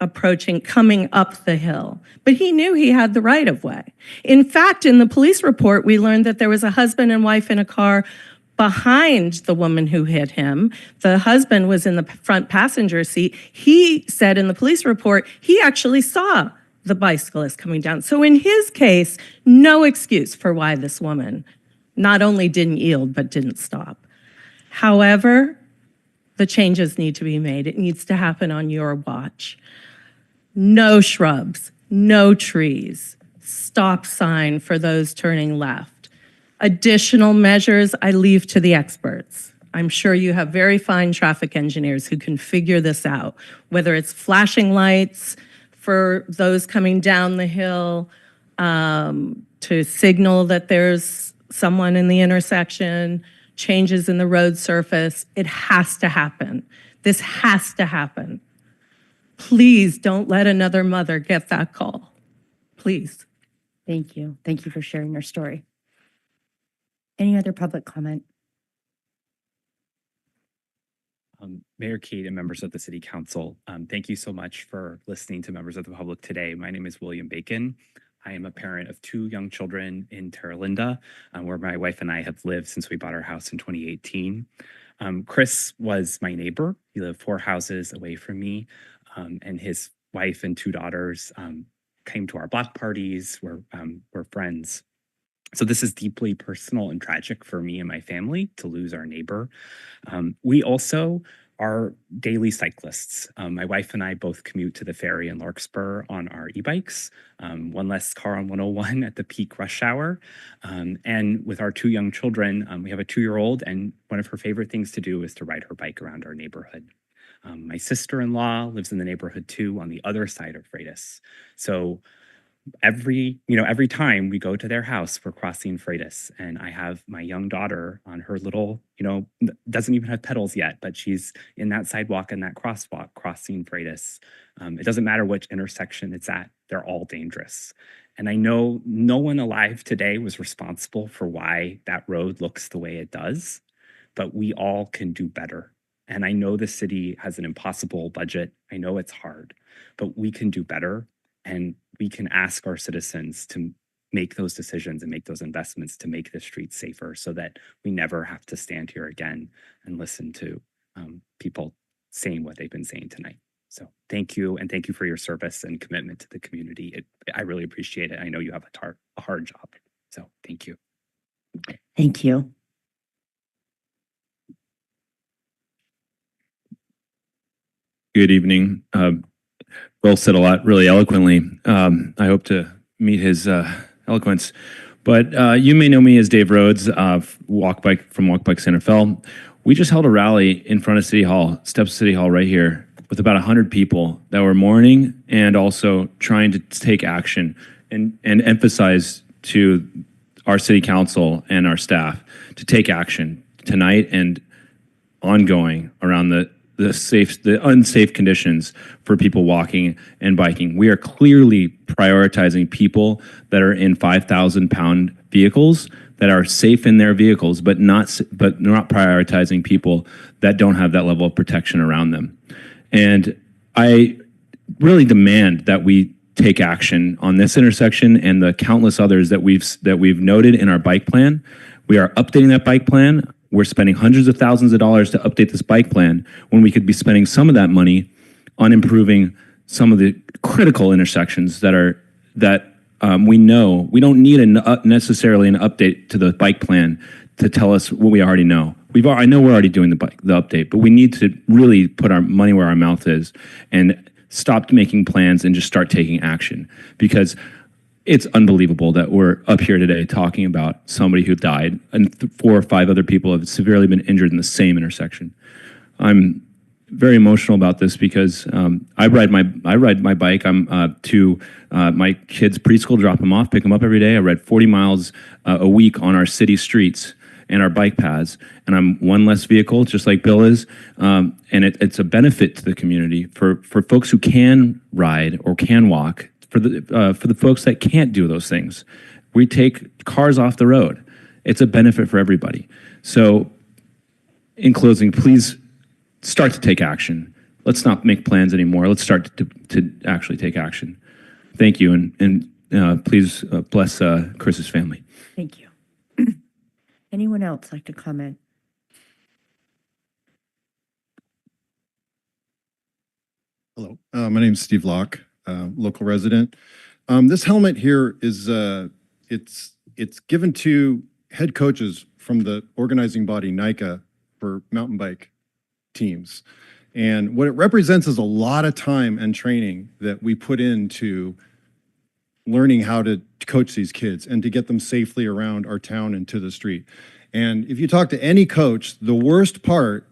approaching, coming up the hill, but he knew he had the right of way. In fact, in the police report, we learned that there was a husband and wife in a car behind the woman who hit him. The husband was in the front passenger seat. He said in the police report, he actually saw the bicyclist coming down. So in his case, no excuse for why this woman not only didn't yield, but didn't stop. However, the changes need to be made. It needs to happen on your watch. No shrubs, no trees, stop sign for those turning left. Additional measures I leave to the experts. I'm sure you have very fine traffic engineers who can figure this out, whether it's flashing lights for those coming down the hill to signal that there's someone in the intersection, changes in the road surface. It has to happen. This has to happen. Please don't let another mother get that call. Please. Thank you. Thank you for sharing your story. Any other public comment? Mayor Kate and members of the City Council, thank you so much for listening to members of the public today. My name is William Bacon. I am a parent of 2 young children in Terra Linda, where my wife and I have lived since we bought our house in 2018. Chris was my neighbor. He lived 4 houses away from me, and his wife and 2 daughters came to our block parties. We're friends. So this is deeply personal and tragic for me and my family to lose our neighbor. We also are daily cyclists. My wife and I both commute to the ferry in Larkspur on our e-bikes, one less car on 101 at the peak rush hour. And with our 2 young children, we have a 2-year-old, and one of her favorite things to do is to ride her bike around our neighborhood. My sister-in-law lives in the neighborhood too, on the other side of Freitas. So every time we go to their house, we're crossing Freitas, and I have my young daughter on her little, doesn't even have pedals yet, but she's in that sidewalk and that crosswalk crossing Freitas. It doesn't matter which intersection it's at, they're all dangerous. And I know no one alive today was responsible for why that road looks the way it does, but we all can do better. And I know the city has an impossible budget. I know it's hard, but we can do better. And we can ask our citizens to make those decisions and make those investments to make the streets safer so that we never have to stand here again and listen to people saying what they've been saying tonight. So thank you, and thank you for your service and commitment to the community. I really appreciate it. I know you have a hard job. So thank you. Thank you. Good evening. Will said a lot really eloquently. I hope to meet his eloquence. But you may know me as Dave Rhodes, Walk Bike Santa Fe. We just held a rally in front of City Hall, steps of City Hall right here, with about 100 people that were mourning and also trying to take action and emphasize to our city council and our staff to take action tonight and ongoing around the unsafe conditions for people walking and biking. We are clearly prioritizing people that are in 5,000-pound vehicles that are safe in their vehicles, but not prioritizing people that don't have that level of protection around them. And I really demand that we take action on this intersection and the countless others that we've noted in our bike plan. We are updating that bike plan. We're spending hundreds of thousands of dollars to update this bike plan when we could be spending some of that money on improving some of the critical intersections that we know. We don't need necessarily an update to the bike plan to tell us what we already know. I know we're already doing the update, but we need to really put our money where our mouth is and stop making plans and just start taking action, because it's unbelievable that we're up here today talking about somebody who died and 4 or 5 other people have severely been injured in the same intersection. I'm very emotional about this because I ride my bike. I'm to my kids' preschool, drop them off, pick them up every day. I ride 40 miles a week on our city streets and our bike paths, and I'm one less vehicle, just like Bill is. And it's a benefit to the community for folks who can ride or can walk. For the folks that can't do those things, we take cars off the road. It's a benefit for everybody. So, in closing, please start to take action. Let's not make plans anymore. Let's start to actually take action. Thank you, and please bless Chris's family. Thank you. Anyone else like to comment? Hello, my name is Steve Locke, local resident. This helmet here is it's given to head coaches from the organizing body NICA for mountain bike teams. And what it represents is a lot of time and training that we put into learning how to coach these kids and to get them safely around our town and to the street. And if you talk to any coach, the worst part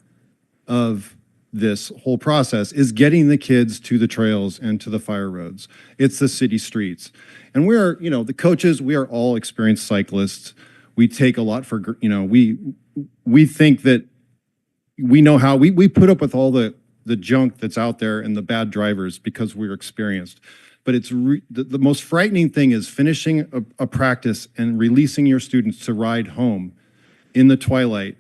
of this whole process is getting the kids to the trails and to the fire roads. It's the city streets. And we're, the coaches, we are all experienced cyclists. We take a lot for, we think that we know how, we put up with all the junk that's out there and the bad drivers because we're experienced. But it's the most frightening thing is finishing a practice and releasing your students to ride home in the twilight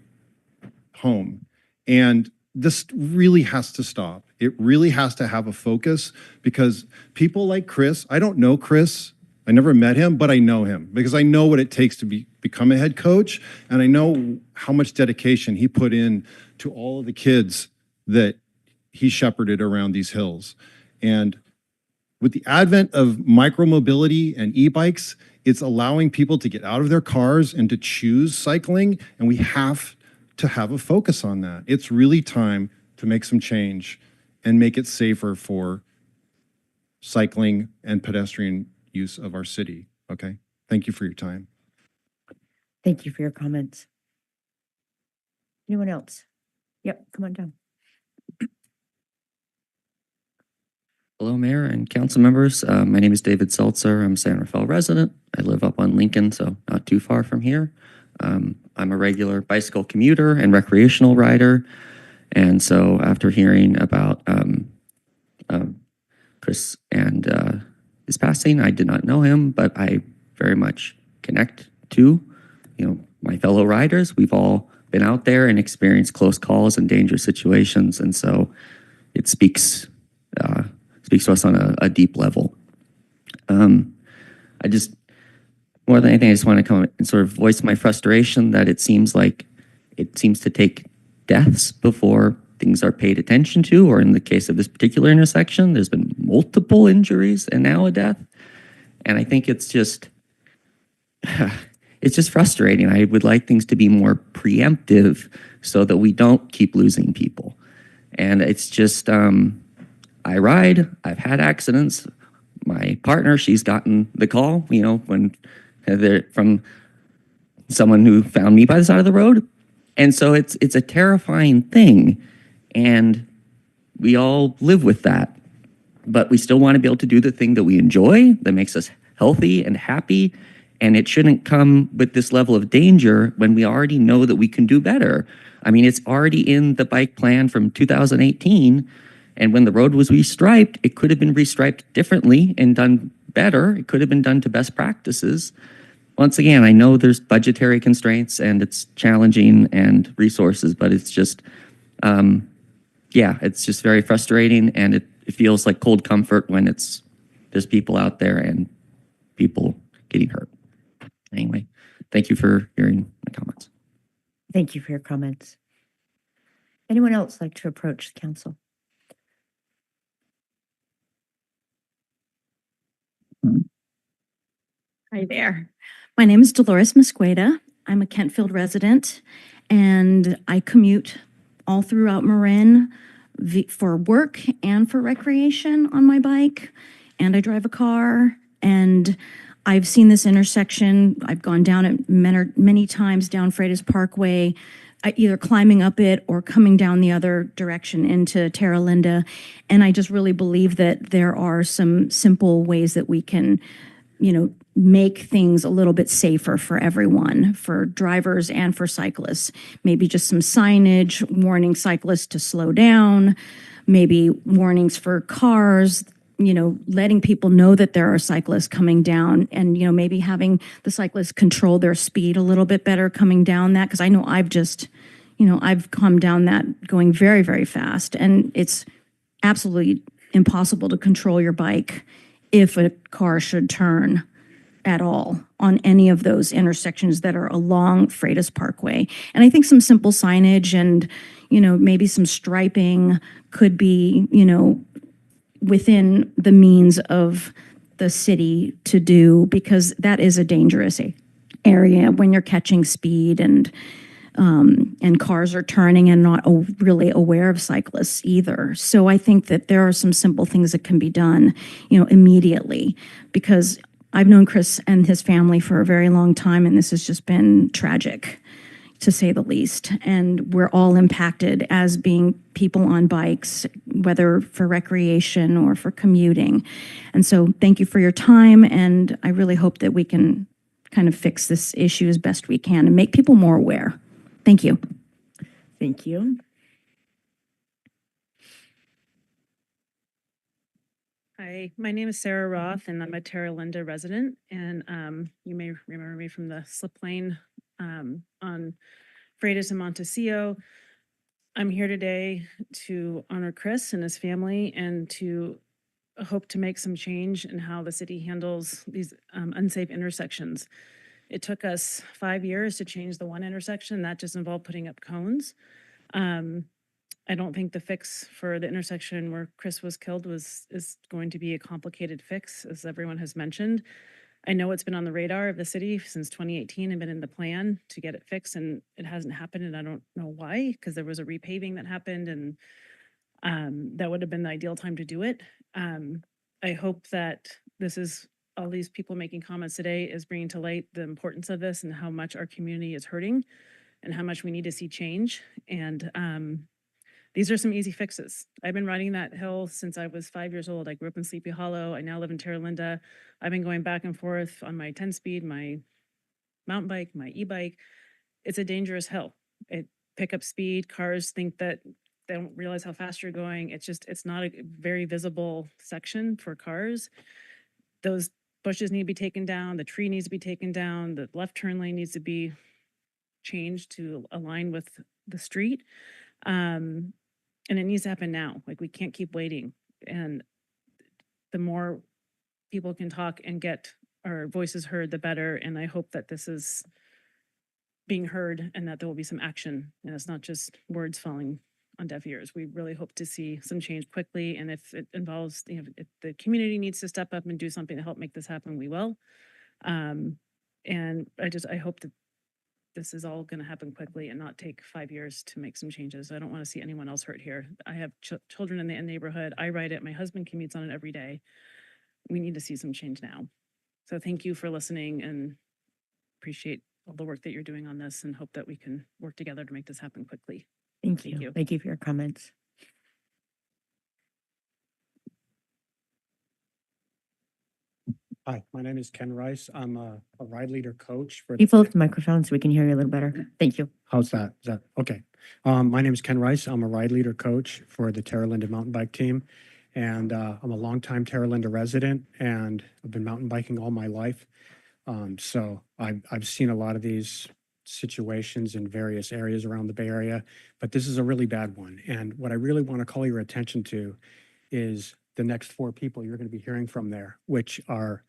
home. And this really has to stop. It really has to have a focus because people like Chris, I don't know Chris, I never met him, but I know him because I know what it takes to become a head coach. And I know how much dedication he put in to all of the kids that he shepherded around these hills. And with the advent of micromobility and e-bikes, it's allowing people to get out of their cars and to choose cycling. And we have to have a focus on that. It's really time to make some change and make it safer for cycling and pedestrian use of our city. Okay? Thank you for your time. Thank you for your comments. Anyone else? Yep, come on down. Hello, Mayor and council members. My name is David Seltzer. I'm a San Rafael resident. I live up on Lincoln, so not too far from here. I'm a regular bicycle commuter and recreational rider. And so after hearing about Chris and his passing, I did not know him, but I very much connect to, my fellow riders. We've all been out there and experienced close calls and dangerous situations. And so it speaks to us on a deep level. More than anything, I just want to come and sort of voice my frustration that it seems to take deaths before things are paid attention to, or in the case of this particular intersection, there's been multiple injuries and now a death. And I think it's just frustrating. I would like things to be more preemptive so that we don't keep losing people. And it's just, I ride, I've had accidents. My partner, she's gotten the call, when from someone who found me by the side of the road. And so it's a terrifying thing. And we all live with that. But we still want to be able to do the thing that we enjoy, that makes us healthy and happy. And it shouldn't come with this level of danger when we already know that we can do better. I mean, it's already in the bike plan from 2018. And when the road was restriped, it could have been restriped differently and done better. It could have been done to best practices. Once again, I know there's budgetary constraints and it's challenging and resources, but it's just, it's just very frustrating, and it feels like cold comfort when there's people out there and people getting hurt. Anyway, thank you for hearing my comments. Thank you for your comments. Anyone else like to approach the council? Hi there. My name is Dolores Mosqueda. I'm a Kentfield resident, and I commute all throughout Marin for work and for recreation on my bike, and I drive a car, and I've seen this intersection. I've gone down it many times down Freitas Parkway either climbing up it or coming down the other direction into Terra Linda. And I just really believe that there are some simple ways that we can, make things a little bit safer for everyone, for drivers and for cyclists. Maybe just some signage warning cyclists to slow down, maybe warnings for cars, letting people know that there are cyclists coming down, and, maybe having the cyclists control their speed a little bit better coming down that. Because I know I've come down that going very, very fast, and it's absolutely impossible to control your bike if a car should turn at all on any of those intersections that are along Freitas Parkway. And I think some simple signage and, maybe some striping could be, within the means of the city to do, because that is a dangerous area when you're catching speed and cars are turning and not really aware of cyclists either. So I think that there are some simple things that can be done, immediately, because I've known Chris and his family for a very long time, and this has just been tragic, to say the least. And we're all impacted as being people on bikes, whether for recreation or for commuting. And so thank you for your time, and I really hope that we can kind of fix this issue as best we can and make people more aware. Thank you. Thank you. Hi, my name is Sarah Roth, and I'm a Terra Linda resident. And you may remember me from the slip lane on Freitas and Montecillo. I'm here today to honor Chris and his family and to hope to make some change in how the city handles these unsafe intersections. It took us 5 years to change the one intersection. That just involved putting up cones. I don't think the fix for the intersection where Chris was killed is going to be a complicated fix, as everyone has mentioned. I know it's been on the radar of the city since 2018 and been in the plan to get it fixed, and it hasn't happened, and I don't know why, because there was a repaving that happened, and that would have been the ideal time to do it. I hope that all these people making comments today is bringing to light the importance of this and how much our community is hurting and how much we need to see change. And these are some easy fixes. I've been riding that hill since I was 5 years old. I grew up in Sleepy Hollow. I now live in Terra Linda. I've been going back and forth on my 10-speed, my mountain bike, my e-bike. It's a dangerous hill. It pick up speed. Cars think that they don't realize how fast you're going. It's not a very visible section for cars. Those bushes need to be taken down. The tree needs to be taken down. The left turn lane needs to be changed to align with the street. And it needs to happen now. Like, we can't keep waiting. And the more people can talk and get our voices heard, the better. And I hope that this is being heard and that there will be some action. And it's not just words falling on deaf ears. We really hope to see some change quickly. And if it involves, if the community needs to step up and do something to help make this happen, we will. And I hope that this is all going to happen quickly and not take 5 years to make some changes. I don't want to see anyone else hurt here. I have children in the neighborhood. I ride it. My husband commutes on it every day. We need to see some change now. So thank you for listening, and appreciate all the work that you're doing on this, and hope that we can work together to make this happen quickly. Thank you. Thank you for your comments. Hi, my name is Ken Rice. I'm a ride leader coach for. Can you pull up the microphone so we can hear you a little better? Thank you. How's that? Is that okay? My name is Ken Rice. I'm a ride leader coach for the Terra Linda mountain bike team. And I'm a longtime Terra Linda resident, and I've been mountain biking all my life. So I've seen a lot of these situations in various areas around the Bay Area, but this is a really bad one. And what I really want to call your attention to is the next 4 people you're going to be hearing from there, which are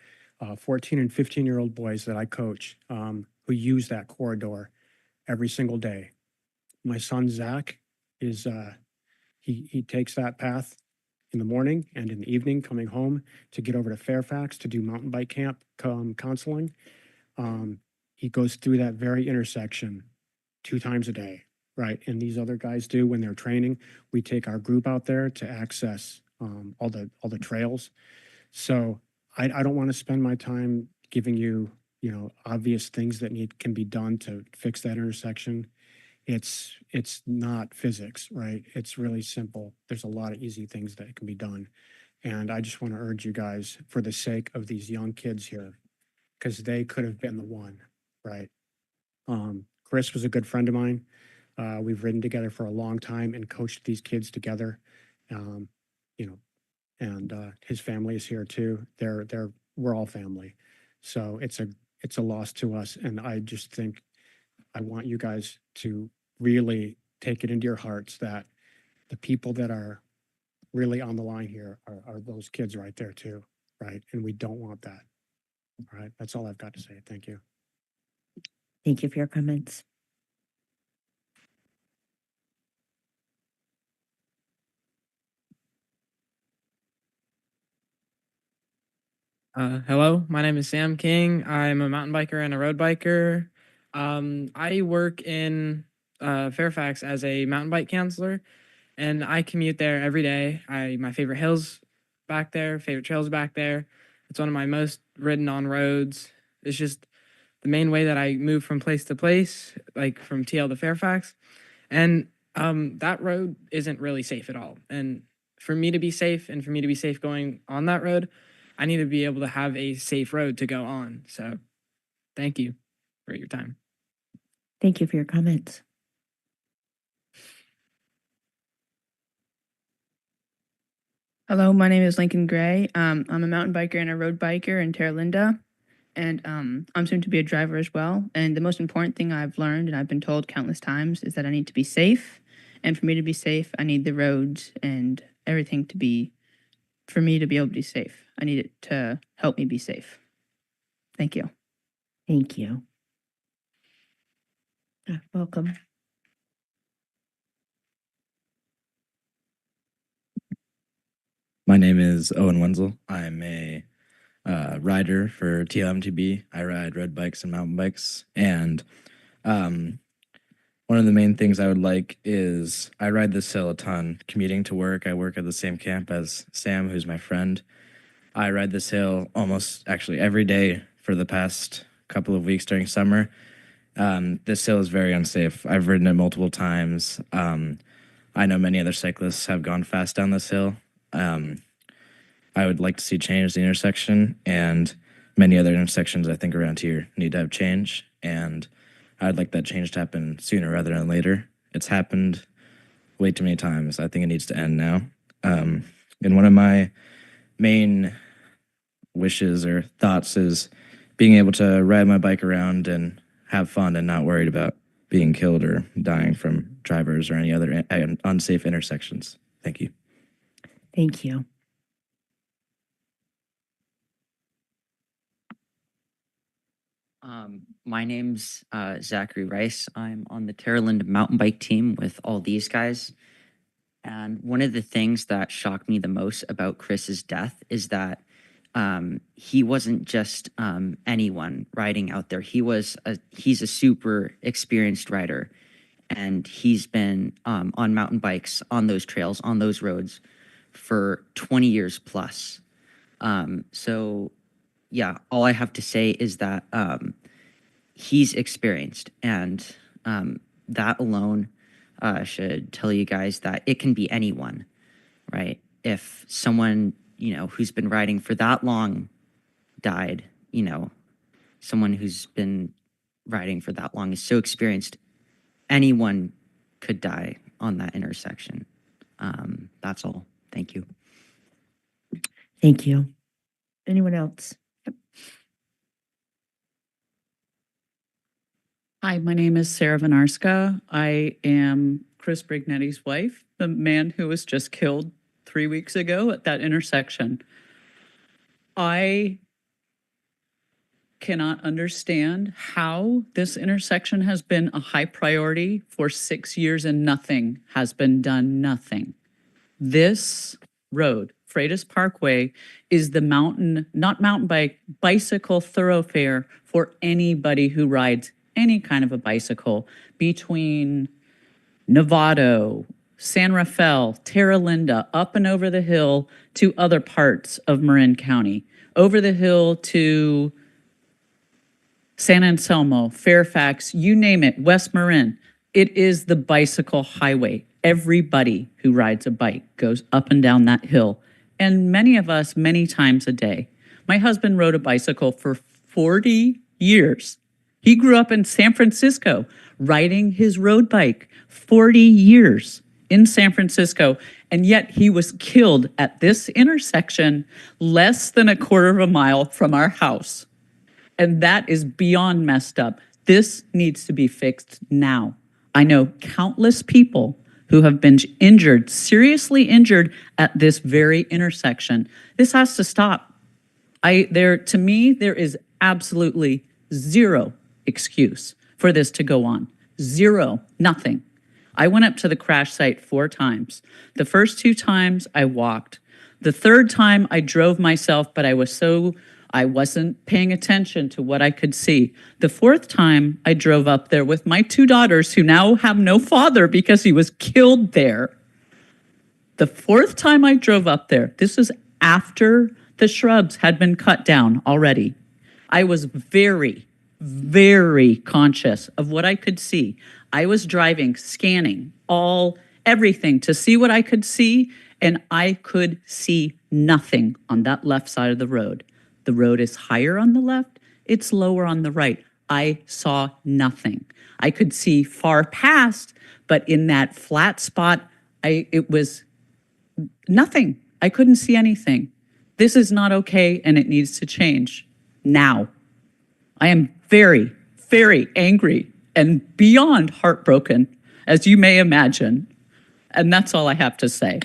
14 and 15-year-old boys that I coach who use that corridor every single day. My son, Zach, is he takes that path in the morning and in the evening coming home to get over to Fairfax to do mountain bike camp counseling. He goes through that very intersection 2 times a day, right? And these other guys do when they're training. We take our group out there to access all the trails. So I don't want to spend my time giving you, obvious things that can be done to fix that intersection. it's not physics, right? It's really simple. There's a lot of easy things that can be done. And I just want to urge you guys, for the sake of these young kids here, because they could have been the one, right? Chris was a good friend of mine. We've ridden together for a long time and coached these kids together. Um, you know, and his family is here too. We're all family. So it's a loss to us. And I just think I want you guys to really take it into your hearts that the people that are really on the line here are those kids right there too, right? And we don't want that. All right, that's all I've got to say. Thank you. Thank you for your comments. Hello, my name is Sam King. I'm a mountain biker and a road biker. I work in Fairfax as a mountain bike counselor, and I commute there every day. My favorite hills back there, favorite trails back there. It's one of my most ridden on roads. It's just the main way that I move from place to place, like from TL to Fairfax. And that road isn't really safe at all. And for me to be safe and for me to be safe going on that road, I need to be able to have a safe road to go on. So thank you for your time. Thank you for your comments. Hello, my name is Lincoln Gray. I'm a mountain biker and a road biker in Terra Linda, and I'm soon to be a driver as well. And the most important thing I've learned and I've been told countless times is that I need to be safe. And for me to be safe, I need the roads and everything to be, for me to be able to be safe. I need it to help me be safe. Thank you. Thank you. Welcome. My name is Owen Wenzel. I'm a rider for TLMTB. I ride road bikes and mountain bikes. And one of the main things I would like is I ride this hill a ton. Commuting to work, I work at the same camp as Sam, who's my friend. I ride this hill almost actually every day for the past couple of weeks during summer. This hill is very unsafe. I've ridden it multiple times. I know many other cyclists have gone fast down this hill. I would like to see change the intersection, and many other intersections I think around here need to have change, and I'd like that change to happen sooner rather than later. It's happened way too many times. I think it needs to end now. And one of my main wishes or thoughts is being able to ride my bike around and have fun and not worried about being killed or dying from drivers or any other unsafe intersections. Thank you. Thank you. My name's Zachary Rice. I'm on the Terra Linda mountain bike team with all these guys. And one of the things that shocked me the most about Chris's death is that he wasn't just anyone riding out there. He's a super experienced rider, and he's been on mountain bikes, on those trails, on those roads for 20 years plus. So yeah, all I have to say is that he's experienced, and that alone should tell you guys that it can be anyone, right? If someone, who's been riding for that long died, someone who's been riding for that long is so experienced, anyone could die on that intersection. That's all. Thank you. Thank you. Anyone else? Hi, my name is Sarah Vanarska. I am Chris Brignetti's wife, the man who was just killed 3 weeks ago at that intersection. I cannot understand how this intersection has been a high priority for 6 years and nothing has been done. Nothing. This road, Freitas Parkway, is the not mountain bike, bicycle thoroughfare for anybody who rides any kind of a bicycle between Novato, San Rafael, Terra Linda, up and over the hill to other parts of Marin County, over the hill to San Anselmo, Fairfax, you name it, West Marin. It is the bicycle highway. Everybody who rides a bike goes up and down that hill, and many of us many times a day. My husband rode a bicycle for 40 years. He grew up in San Francisco riding his road bike 40 years in San Francisco, and yet he was killed at this intersection less than a quarter of a mile from our house. And that is beyond messed up. This needs to be fixed now. I know countless people who have been injured, seriously injured at this very intersection. This has to stop. To me, there is absolutely zero excuse for this to go on. Zero, nothing. I went up to the crash site 4 times. The first 2 times I walked. The third time I drove myself, but I wasn't paying attention to what I could see. The 4th time I drove up there with my 2 daughters who now have no father because he was killed there. The 4th time I drove up there, this is after the shrubs had been cut down already. I was very, very conscious of what I could see. I was driving, scanning everything to see what I could see, and I could see nothing on that left side of the road. The road is higher on the left, it's lower on the right. I saw nothing. I could see far past, but in that flat spot, it was nothing. I couldn't see anything. This is not okay, and it needs to change now. I am very, very angry and beyond heartbroken, as you may imagine. And that's all I have to say.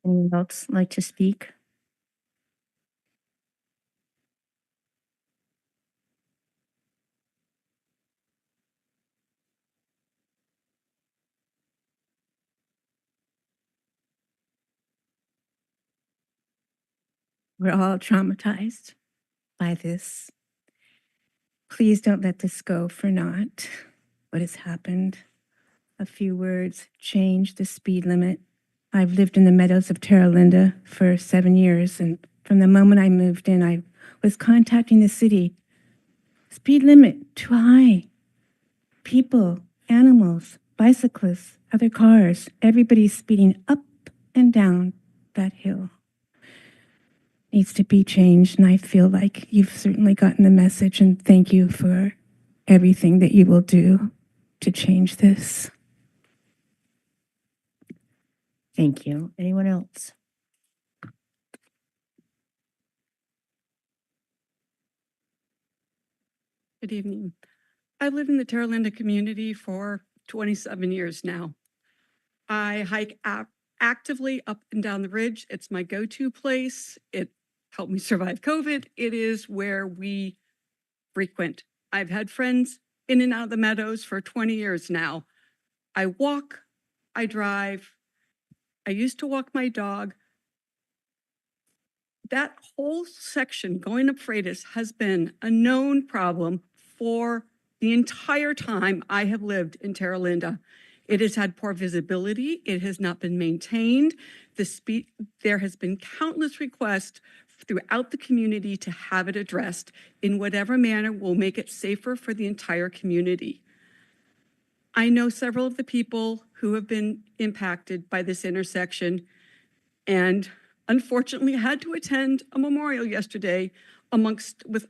Anyone else like to speak? We're all traumatized by this. Please don't let this go for naught. What has happened? A few words: change the speed limit. I've lived in the meadows of Terra Linda for 7 years, and from the moment I moved in, I was contacting the city. Speed limit, too high. People, animals, bicyclists, other cars, everybody's speeding up and down that hill. Needs to be changed, and I feel like you've certainly gotten the message, and thank you for everything that you will do to change this. Thank you. Anyone else? Good evening. I've lived in the Terra Linda community for 27 years now. I hike actively up and down the ridge. It's my go-to place. It helped me survive COVID. It is where we frequent. I've had friends in and out of the meadows for 20 years now. I walk, I drive. I used to walk my dog. That whole section going up Freitas has been a known problem for the entire time I have lived in Terra Linda. It has had poor visibility. It has not been maintained. There has been countless requests throughout the community to have it addressed in whatever manner will make it safer for the entire community. I know several of the people who have been impacted by this intersection, and unfortunately had to attend a memorial yesterday with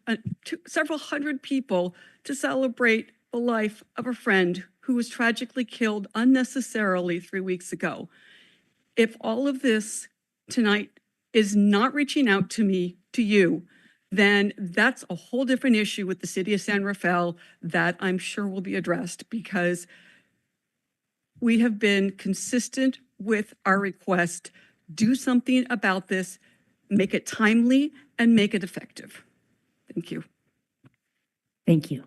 several hundred people to celebrate the life of a friend who was tragically killed unnecessarily 3 weeks ago. If all of this tonight is not reaching out to me, to you, then that's a whole different issue with the city of San Rafael that I'm sure will be addressed, because we have been consistent with our request. Do something about this, make it timely, and make it effective. Thank you. Thank you.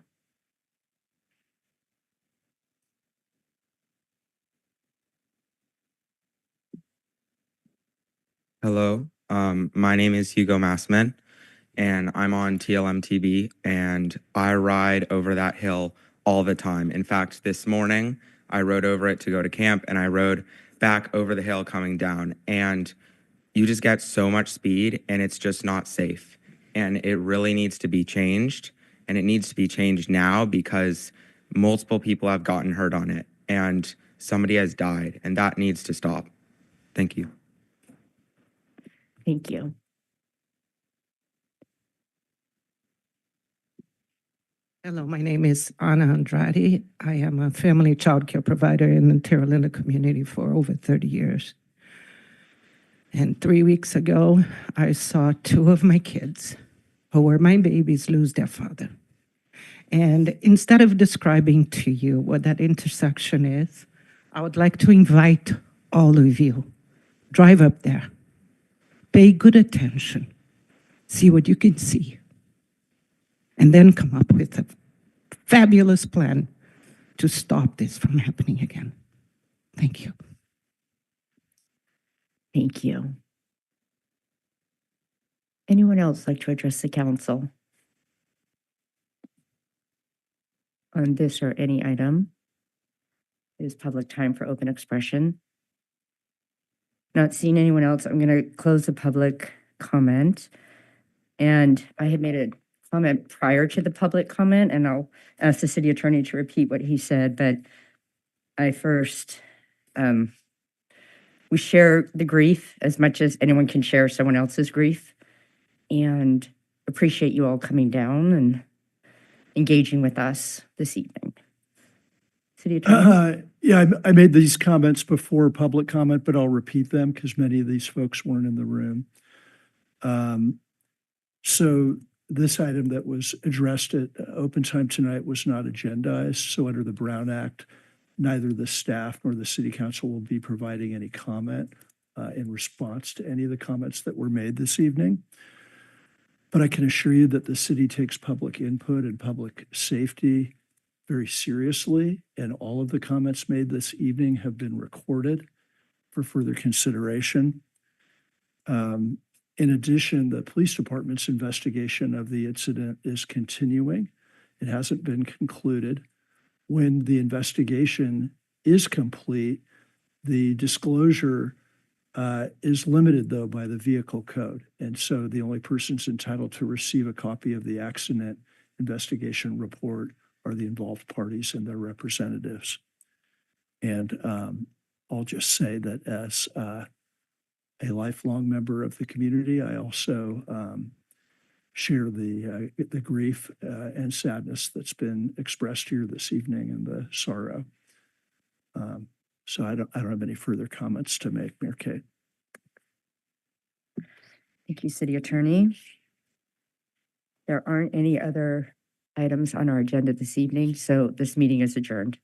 Hello, my name is Hugo Massman, and I'm on TLM TV, and I ride over that hill all the time. In fact, this morning, I rode over it to go to camp, and I rode back over the hill coming down. And you just get so much speed, and it's just not safe. And it really needs to be changed. And it needs to be changed now because multiple people have gotten hurt on it, and somebody has died, and that needs to stop. Thank you. Thank you. Hello, my name is Ana Andrade. I am a family child care provider in the Terralinda community for over 30 years. And 3 weeks ago, I saw two of my kids, who were my babies, lose their father. And instead of describing to you what that intersection is, I would like to invite all of you, drive up there, pay good attention, see what you can see, and then come up with a fabulous plan to stop this from happening again. Thank you. Thank you. Anyone else like to address the council on this or any item? It is public time for open expression. Not seeing anyone else, I'm going to close the public comment. And I had made a comment prior to the public comment, and I'll ask the city attorney to repeat what he said. But I first, we share the grief as much as anyone can share someone else's grief, and appreciate you all coming down and engaging with us this evening. City attorney? Yeah, I made these comments before public comment, but I'll repeat them because many of these folks weren't in the room. So this item that was addressed at open time tonight was not agendized. So under the Brown Act, neither the staff nor the city council will be providing any comment in response to any of the comments that were made this evening. But I can assure you that the city takes public input and public safety very seriously, and all of the comments made this evening have been recorded for further consideration. In addition, the police department's investigation of the incident is continuing. It hasn't been concluded. When the investigation is complete, the disclosure is limited, though, by the vehicle code. And so the only persons entitled to receive a copy of the accident investigation report are the involved parties and their representatives. And I'll just say that as a lifelong member of the community, I also share the grief and sadness that's been expressed here this evening and the sorrow. So I don't have any further comments to make, Mayor Kate. Thank you, city attorney. There aren't any other items on our agenda this evening, so this meeting is adjourned.